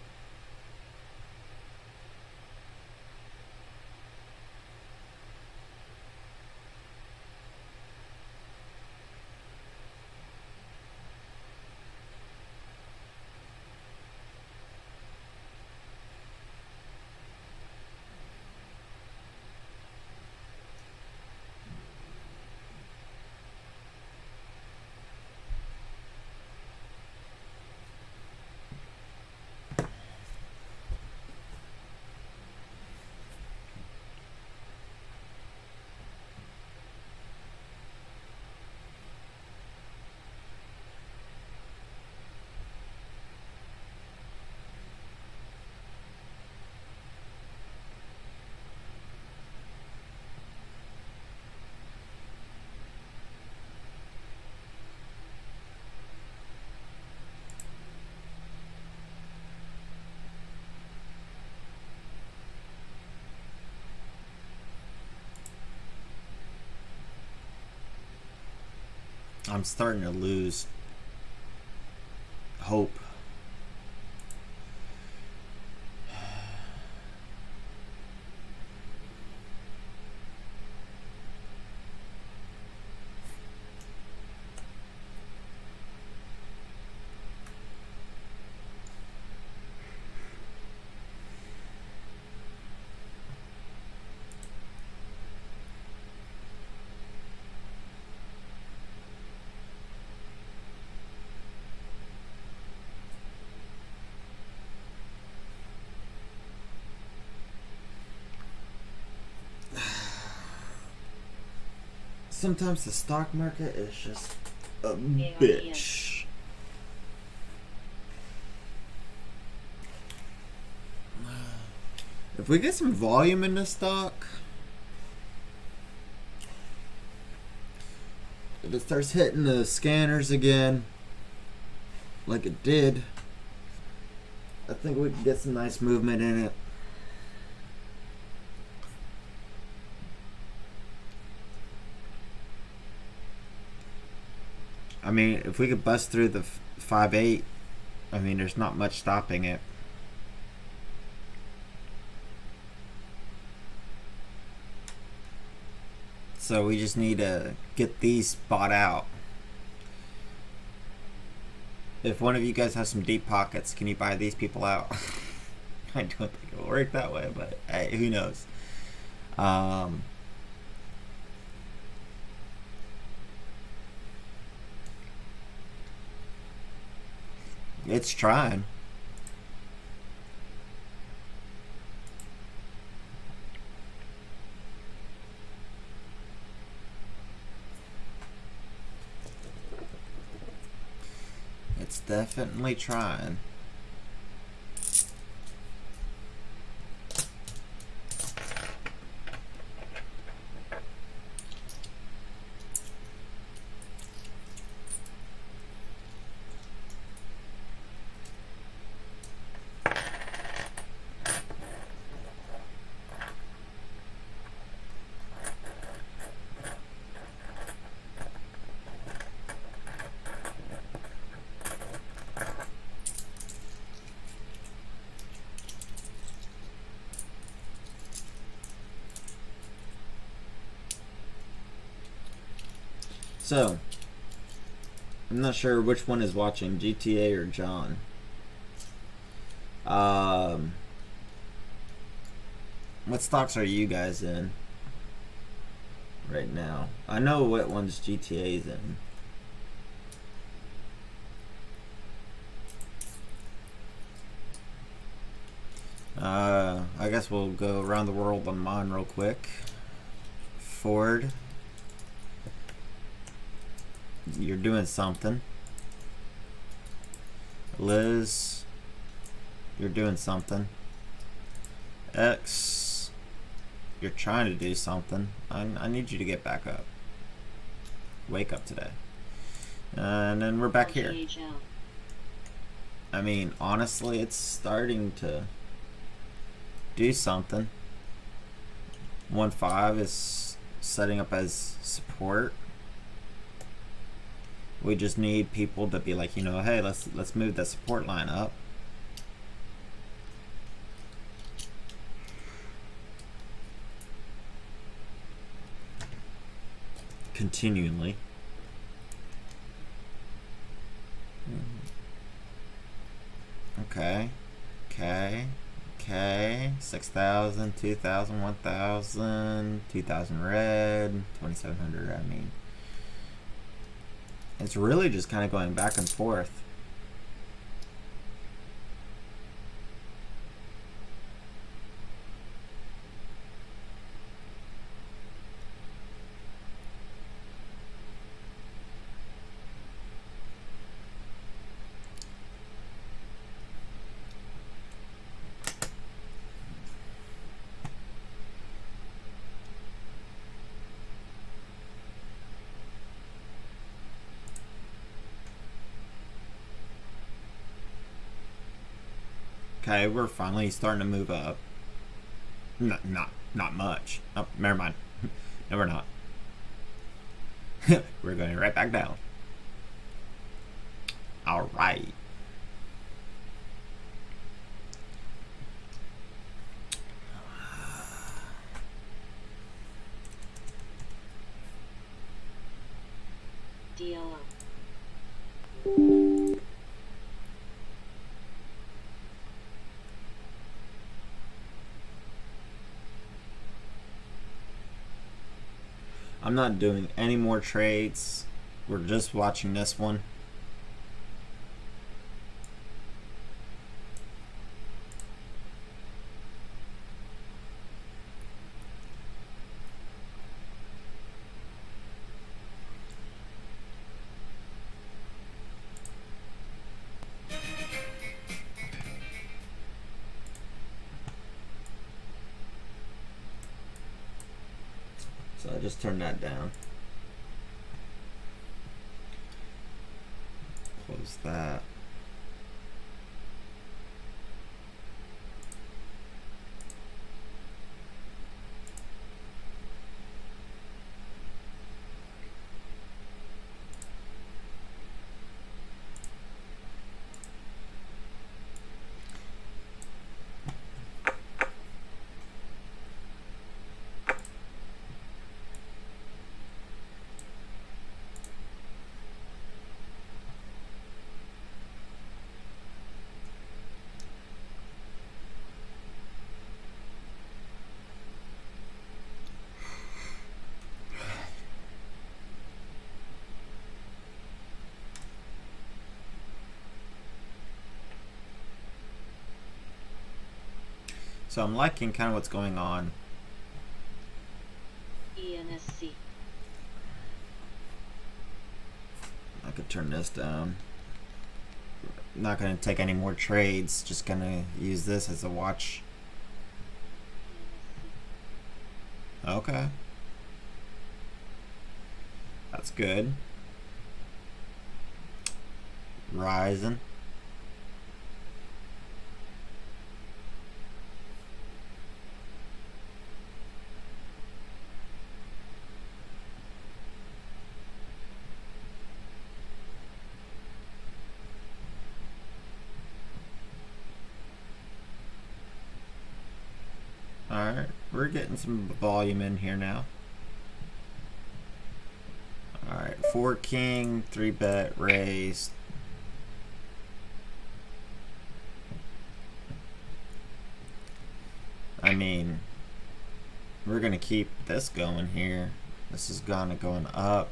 I'm starting to lose hope. Sometimes the stock market is just a bitch. If we get some volume in the stock, if it starts hitting the scanners again, like it did, I think we can get some nice movement in it. I mean, if we could bust through the 5.8, I mean, there's not much stopping it. So we just need to get these bought out. If one of you guys has some deep pockets, can you buy these people out? I don't think it'll work that way, but hey, who knows? It's trying. It's definitely trying. So, I'm not sure which one is watching, GTA or John. What stocks are you guys in right now? I know what ones GTA's in. I guess we'll go around the world on mine real quick. Ford. You're doing something. Liz, you're doing something. X, you're trying to do something. I need you to get back up. Wake up today. And then we're back here. I mean, honestly, it's starting to do something. 1.5 is setting up as support. We just need people to be like, you know, hey, let's move that support line up. Continually. Okay. 6,000, 2,000, 1,000, 2,000 red, 2,700, I mean. It's really just kind of going back and forth. Okay, we're finally starting to move up. Not much. Oh, never mind. No, we're not. We're going right back down. All right. DLO. I'm not doing any more trades. We're just watching this one. So I just turned that down. Close that. So I'm liking kind of what's going on. ENSC. I could turn this down. Not going to take any more trades. Just going to use this as a watch. Okay. That's good. Rising. Alright, we're getting some volume in here now. Alright, 4 king, 3 bet, raise. I mean, we're gonna keep this going here. This is going up.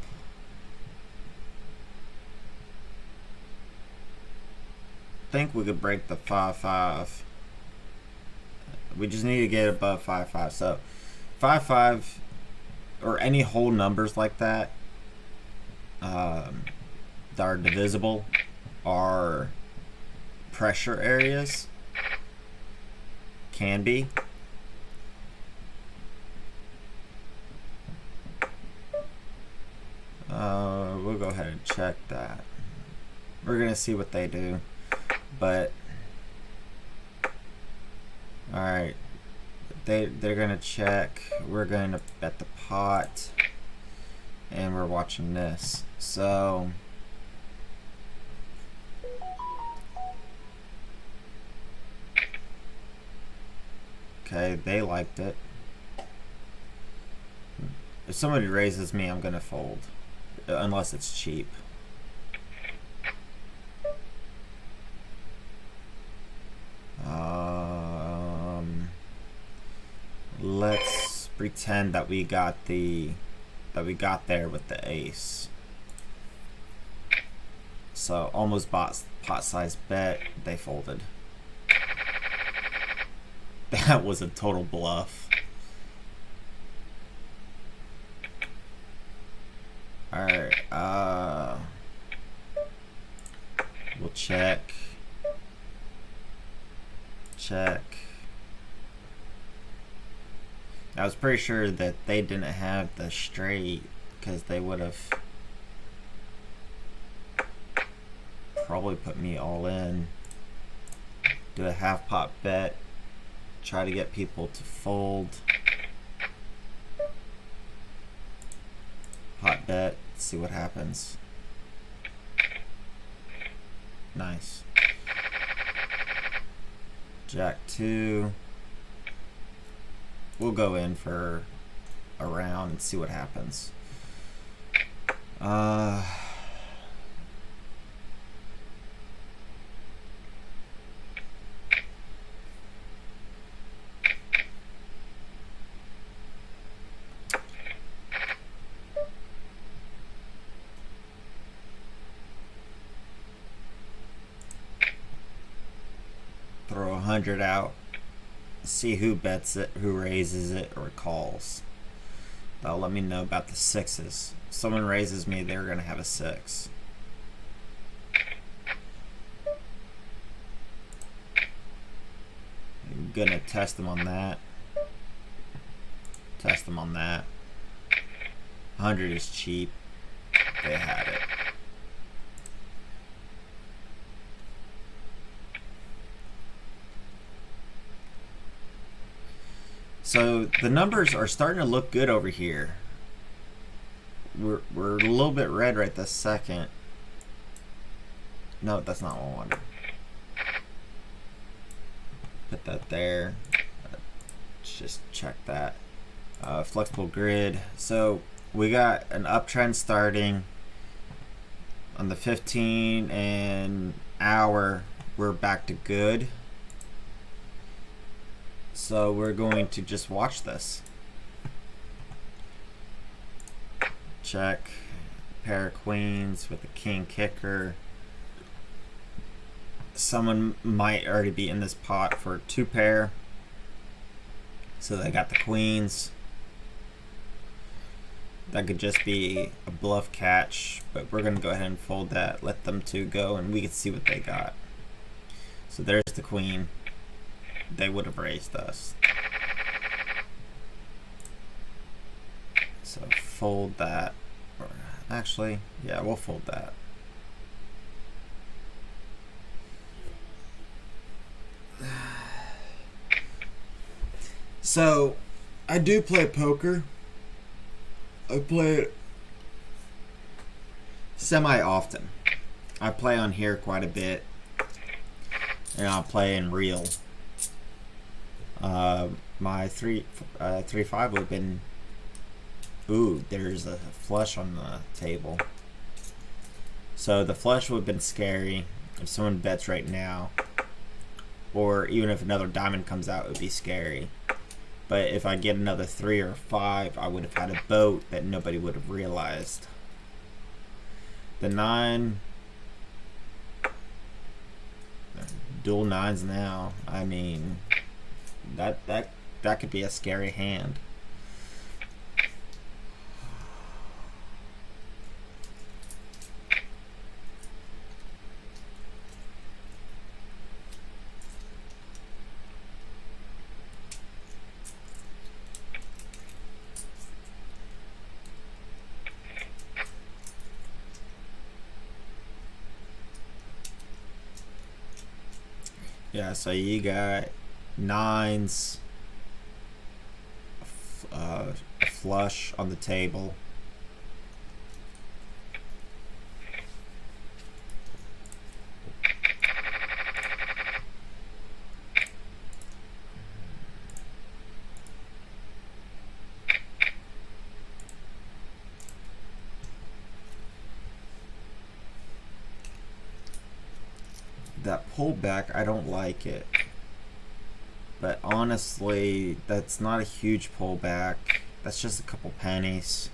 Think we could break the 5-5. We just need to get above 5-5. So 5-5 or any whole numbers like that that are divisible are pressure areas. Can be. We'll go ahead and check that. We're gonna see what they do, but all right, they're gonna check. We're gonna bet the pot, and we're watching this. So okay, they liked it. If somebody raises me, I'm gonna fold, unless it's cheap. Let's pretend that we got there with the ace. So almost pot size bet. They folded. That was a total bluff. Alright, we'll check. Check. I was pretty sure that they didn't have the straight, because they would have probably put me all in. Do a half pot bet. Try to get people to fold. Pot bet. See what happens. Nice. Jack 2. We'll go in for a round and see what happens. Throw 100 out. See who bets it, who raises it, or calls. That'll let me know about the sixes. If someone raises me, they're going to have a 6. I'm going to test them on that. Test them on that. 100 is cheap. They had it. So the numbers are starting to look good over here. We're a little bit red right this second. No, that's not what I wanted. Put that there. Let's just check that. Flexible grid. So we got an uptrend starting on the 15 and hour. We're back to good. So we're going to just watch this. Check. Pair of queens with a king kicker. Someone might already be in this pot for 2 pair. So they got the queens. That could just be a bluff catch, but we're going to go ahead and fold that, let them 2 go, and we can see what they got. So there's the queen. They would have raised us. So fold that. Or actually, yeah, we'll fold that. So I do play poker. I play it semi-often. I play on here quite a bit. And I'll play in real. My 3-5 would have been. Ooh, there's a flush on the table. So the flush would have been scary if someone bets right now. Or even if another diamond comes out, it would be scary. But if I get another 3 or 5, I would have had a boat that nobody would have realized. The 9. Dual 9s now. I mean, that could be a scary hand. Yeah, so you got 9s, a flush on the table. That pullback, I don't like it. But honestly, that's not a huge pullback. That's just a couple pennies.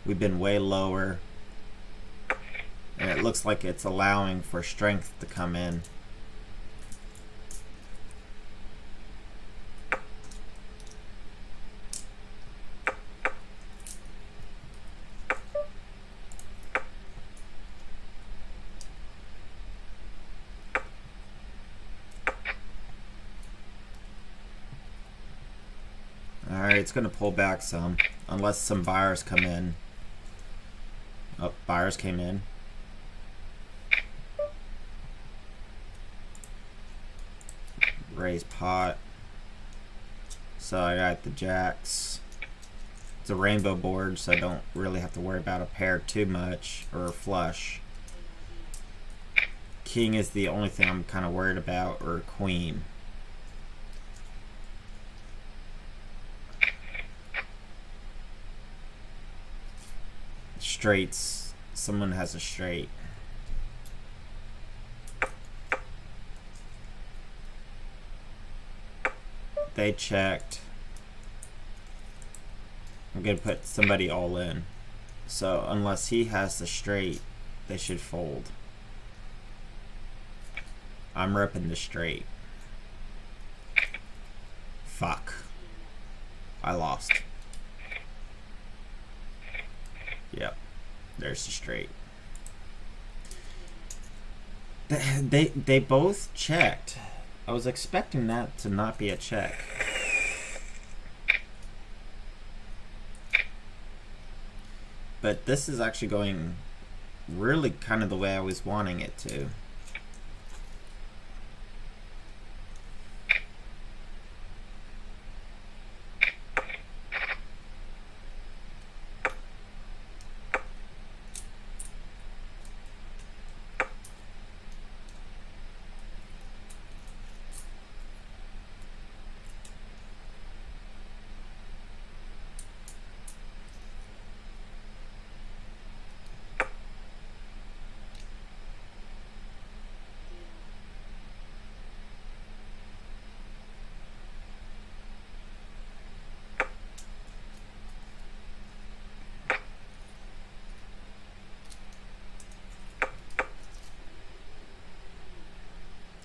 We've been way lower. And it looks like it's allowing for strength to come in. Alright, it's going to pull back some, unless some buyers come in. Oh, buyers came in. Raise pot. So I got the jacks. It's a rainbow board, so I don't really have to worry about a pair too much, or a flush. king is the only thing I'm kind of worried about, or queen. Straights. Someone has a straight. They checked. I'm gonna put somebody all in. So unless he has the straight, they should fold. I'm ripping the straight. Fuck. I lost. Yep. There's the straight. They both checked. I was expecting that to not be a check. But this is actually going really kind of the way I was wanting it to.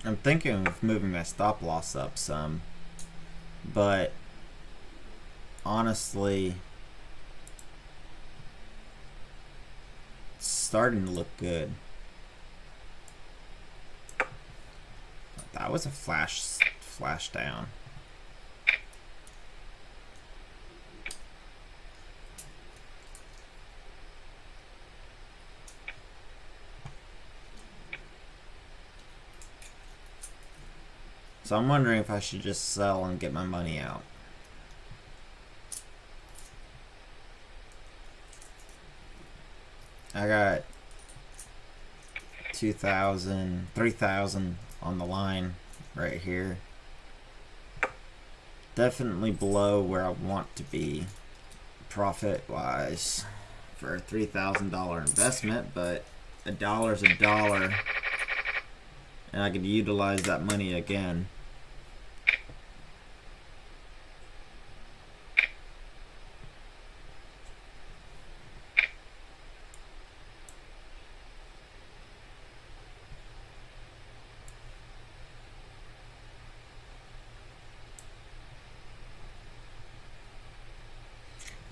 I'm thinking of moving my stop loss up some, but honestly, it's starting to look good. That was a flash down. So I'm wondering if I should just sell and get my money out. I got 2,000, 3,000 on the line right here. Definitely below where I want to be profit wise for a $3,000 investment, but a dollar's a dollar, and I could utilize that money again.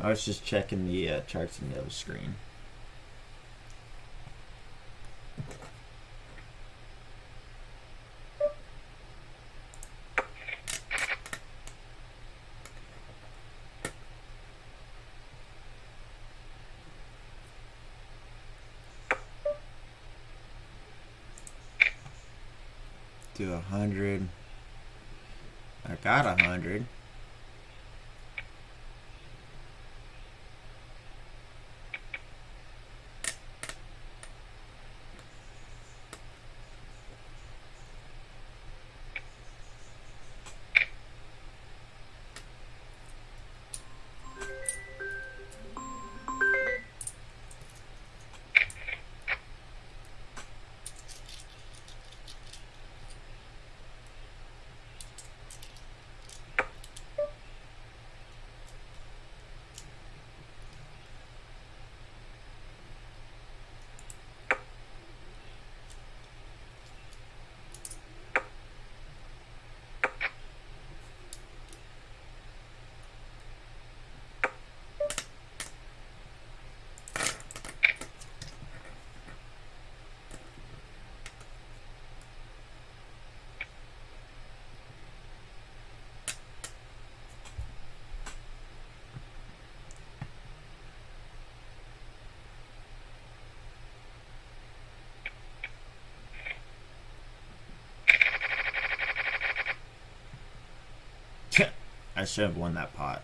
I was just checking the charts in the other screen. Do 100. I got 100. I should have won that pot.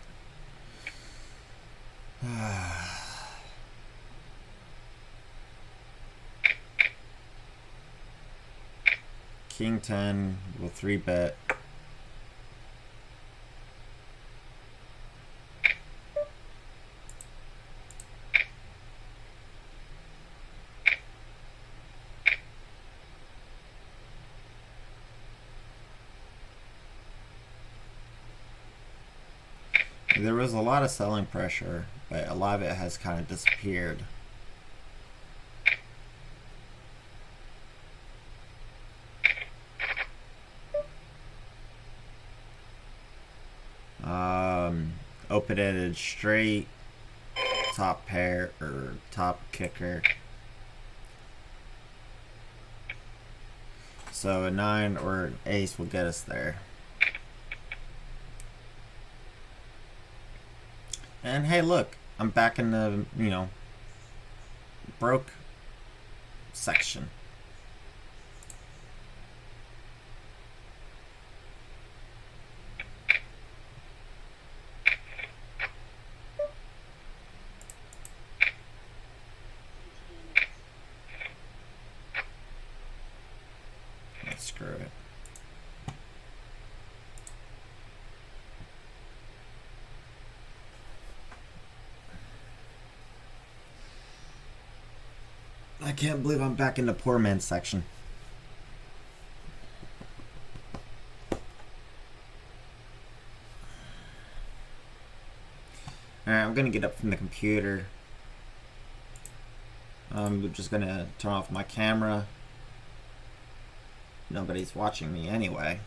King 10 will 3-bet. There was a lot of selling pressure, but a lot of it has kind of disappeared. Open-ended straight, top pair or top kicker. So a 9 or an ace will get us there. And hey, look, I'm back in the, broke section. Let's screw it. I can't believe I'm back in the poor man's section. Alright, I'm gonna get up from the computer. I'm just gonna turn off my camera. Nobody's watching me anyway.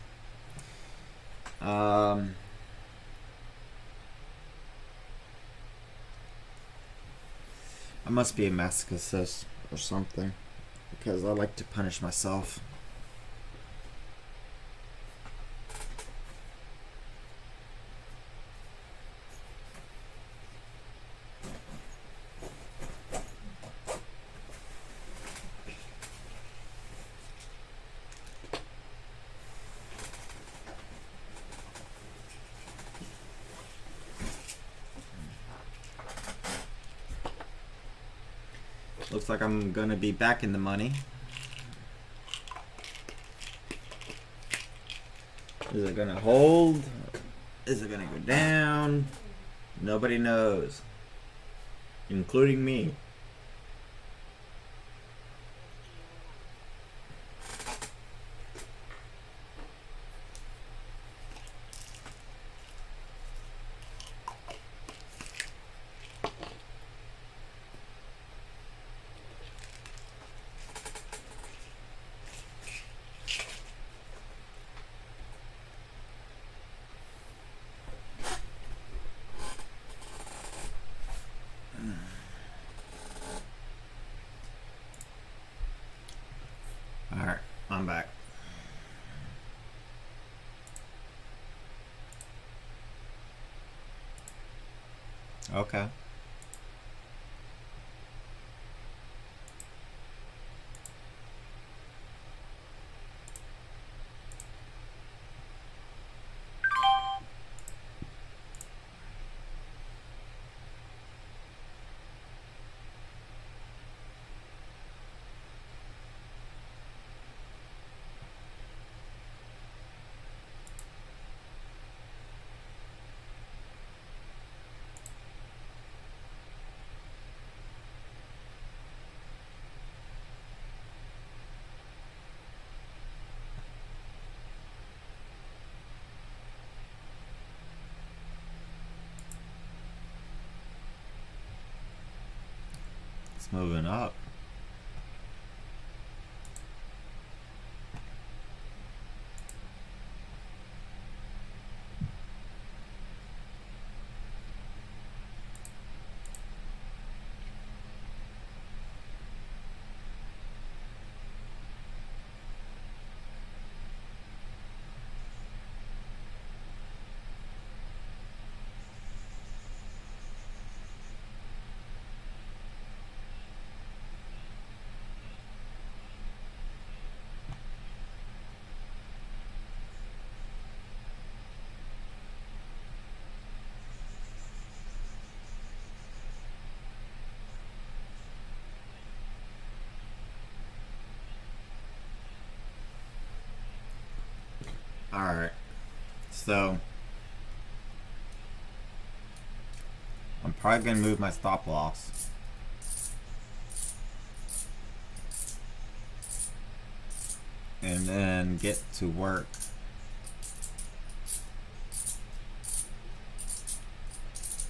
I must be a masochist or something, because I like to punish myself. Looks like I'm gonna be back in the money. Is it gonna hold? Is it gonna go down? Nobody knows, including me. Alright, I'm back. Okay. It's moving up. Alright, so I'm probably going to move my stop loss. And then get to work.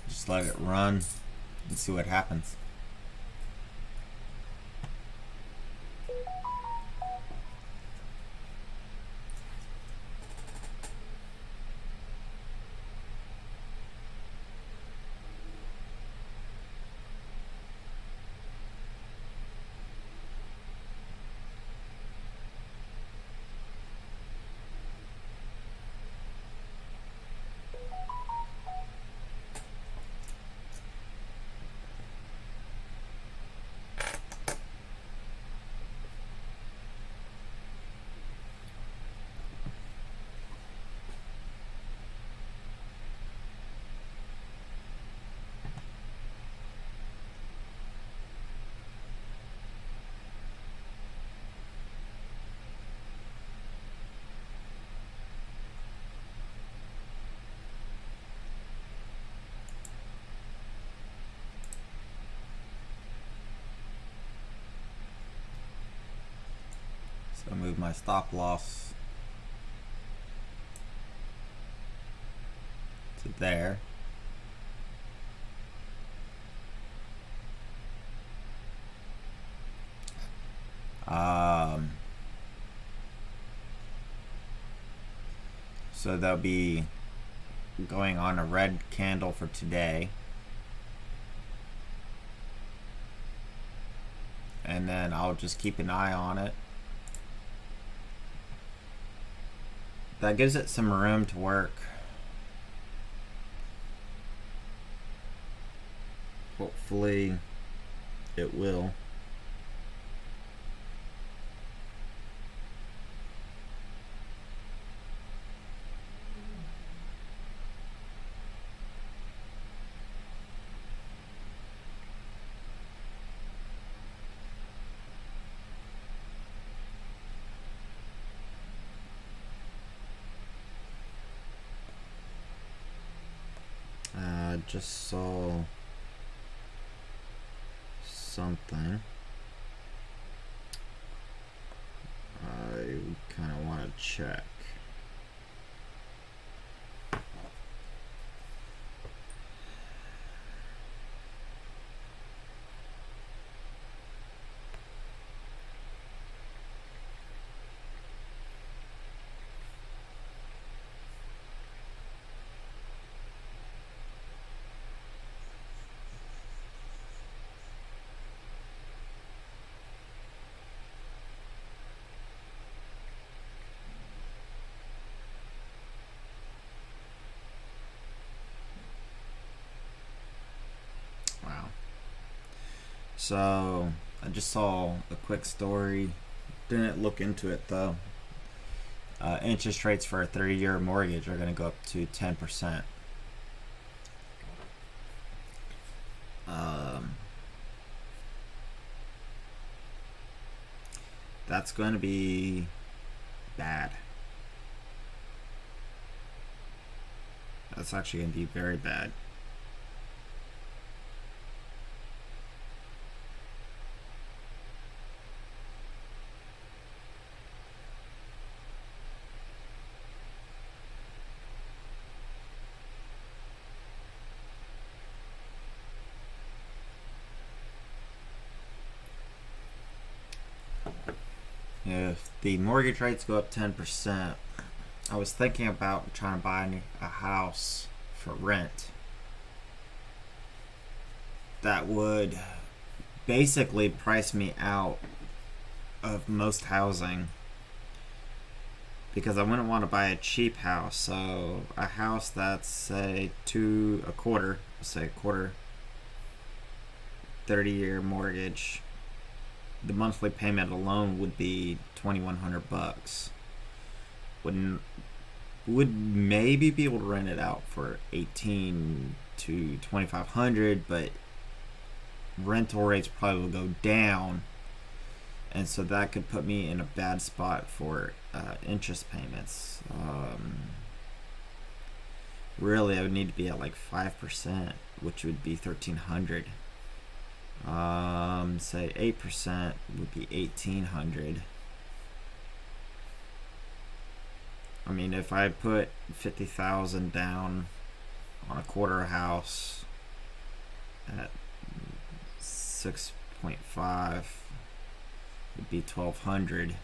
Just let it run and see what happens. So move my stop loss to there. So that'll be going on a red candle for today. And then I'll just keep an eye on it. That gives it some room to work. Hopefully it will. Just saw something. I kind of want to check. So I just saw a quick story. Didn't look into it though. Interest rates for a 30-year mortgage are going to go up to 10%. That's going to be bad. That's actually going to be very bad. If the mortgage rates go up 10%, I was thinking about trying to buy a house for rent that would basically price me out of most housing, because I wouldn't want to buy a cheap house. So a house that's say a quarter 30-year mortgage, the monthly payment alone would be $2,100. Would maybe be able to rent it out for $1,800 to $2,500, but rental rates probably will go down and so that could put me in a bad spot for interest payments. Really, I would need to be at like 5%, which would be 1,300. Say 8% would be 1,800. I mean, if I put 50,000 down on a quarter house at 6.5, would be 1,200.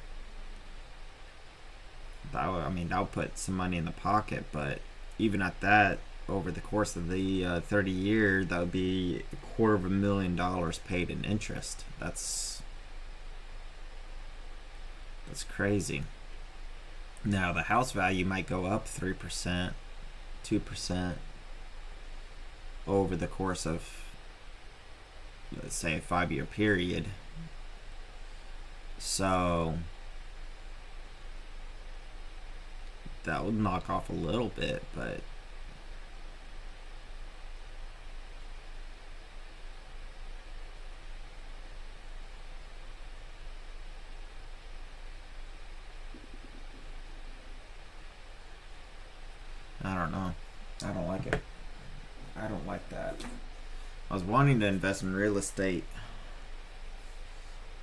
That'll put some money in the pocket, but even at that, over the course of the 30 years, that would be $250,000 paid in interest. That's crazy. Now the house value might go up 3%, 2% over the course of, let's say, a 5-year period. So that would knock off a little bit, but I don't know. I don't like it. I don't like that. I was wanting to invest in real estate,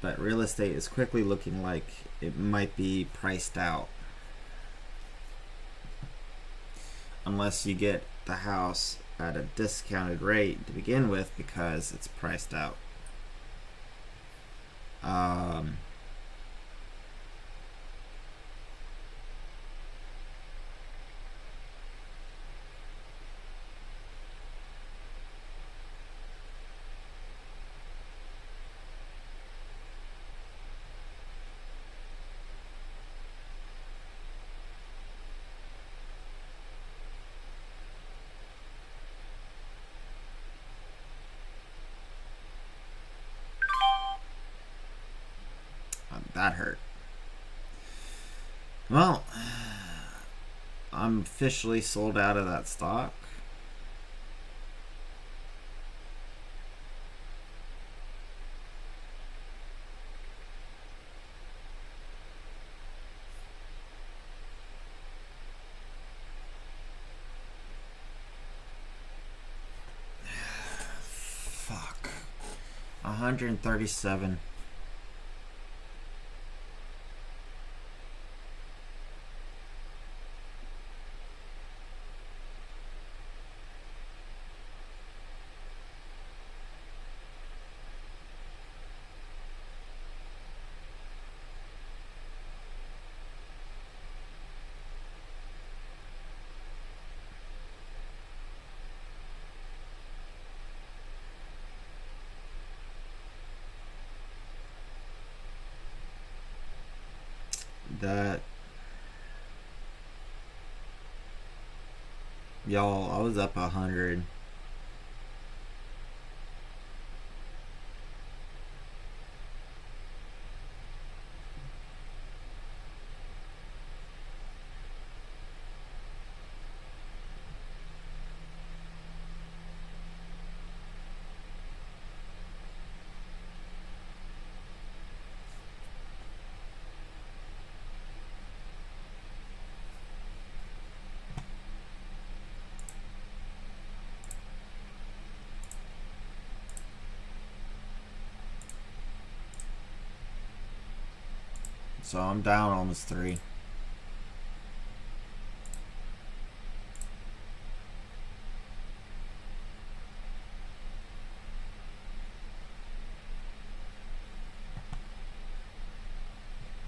but real estate is quickly looking like it might be priced out. Unless you get the house at a discounted rate to begin with because it's priced out. That hurt. Well, I'm officially sold out of that stock. Fuck. 137. That, y'all, I was up 100. So I'm down almost 3.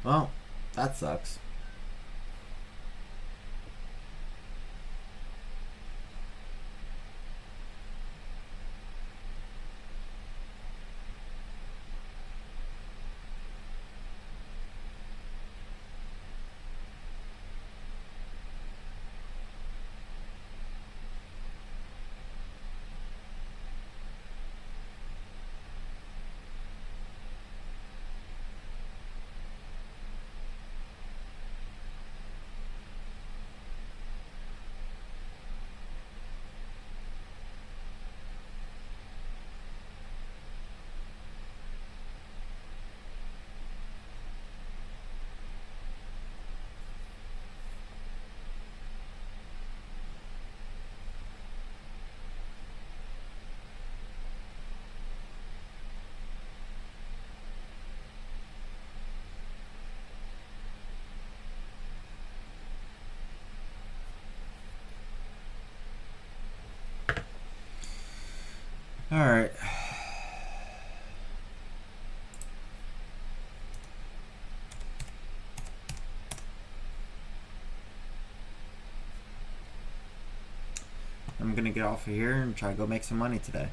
Well, that sucks. Alright. I'm gonna get off of here and try to go make some money today.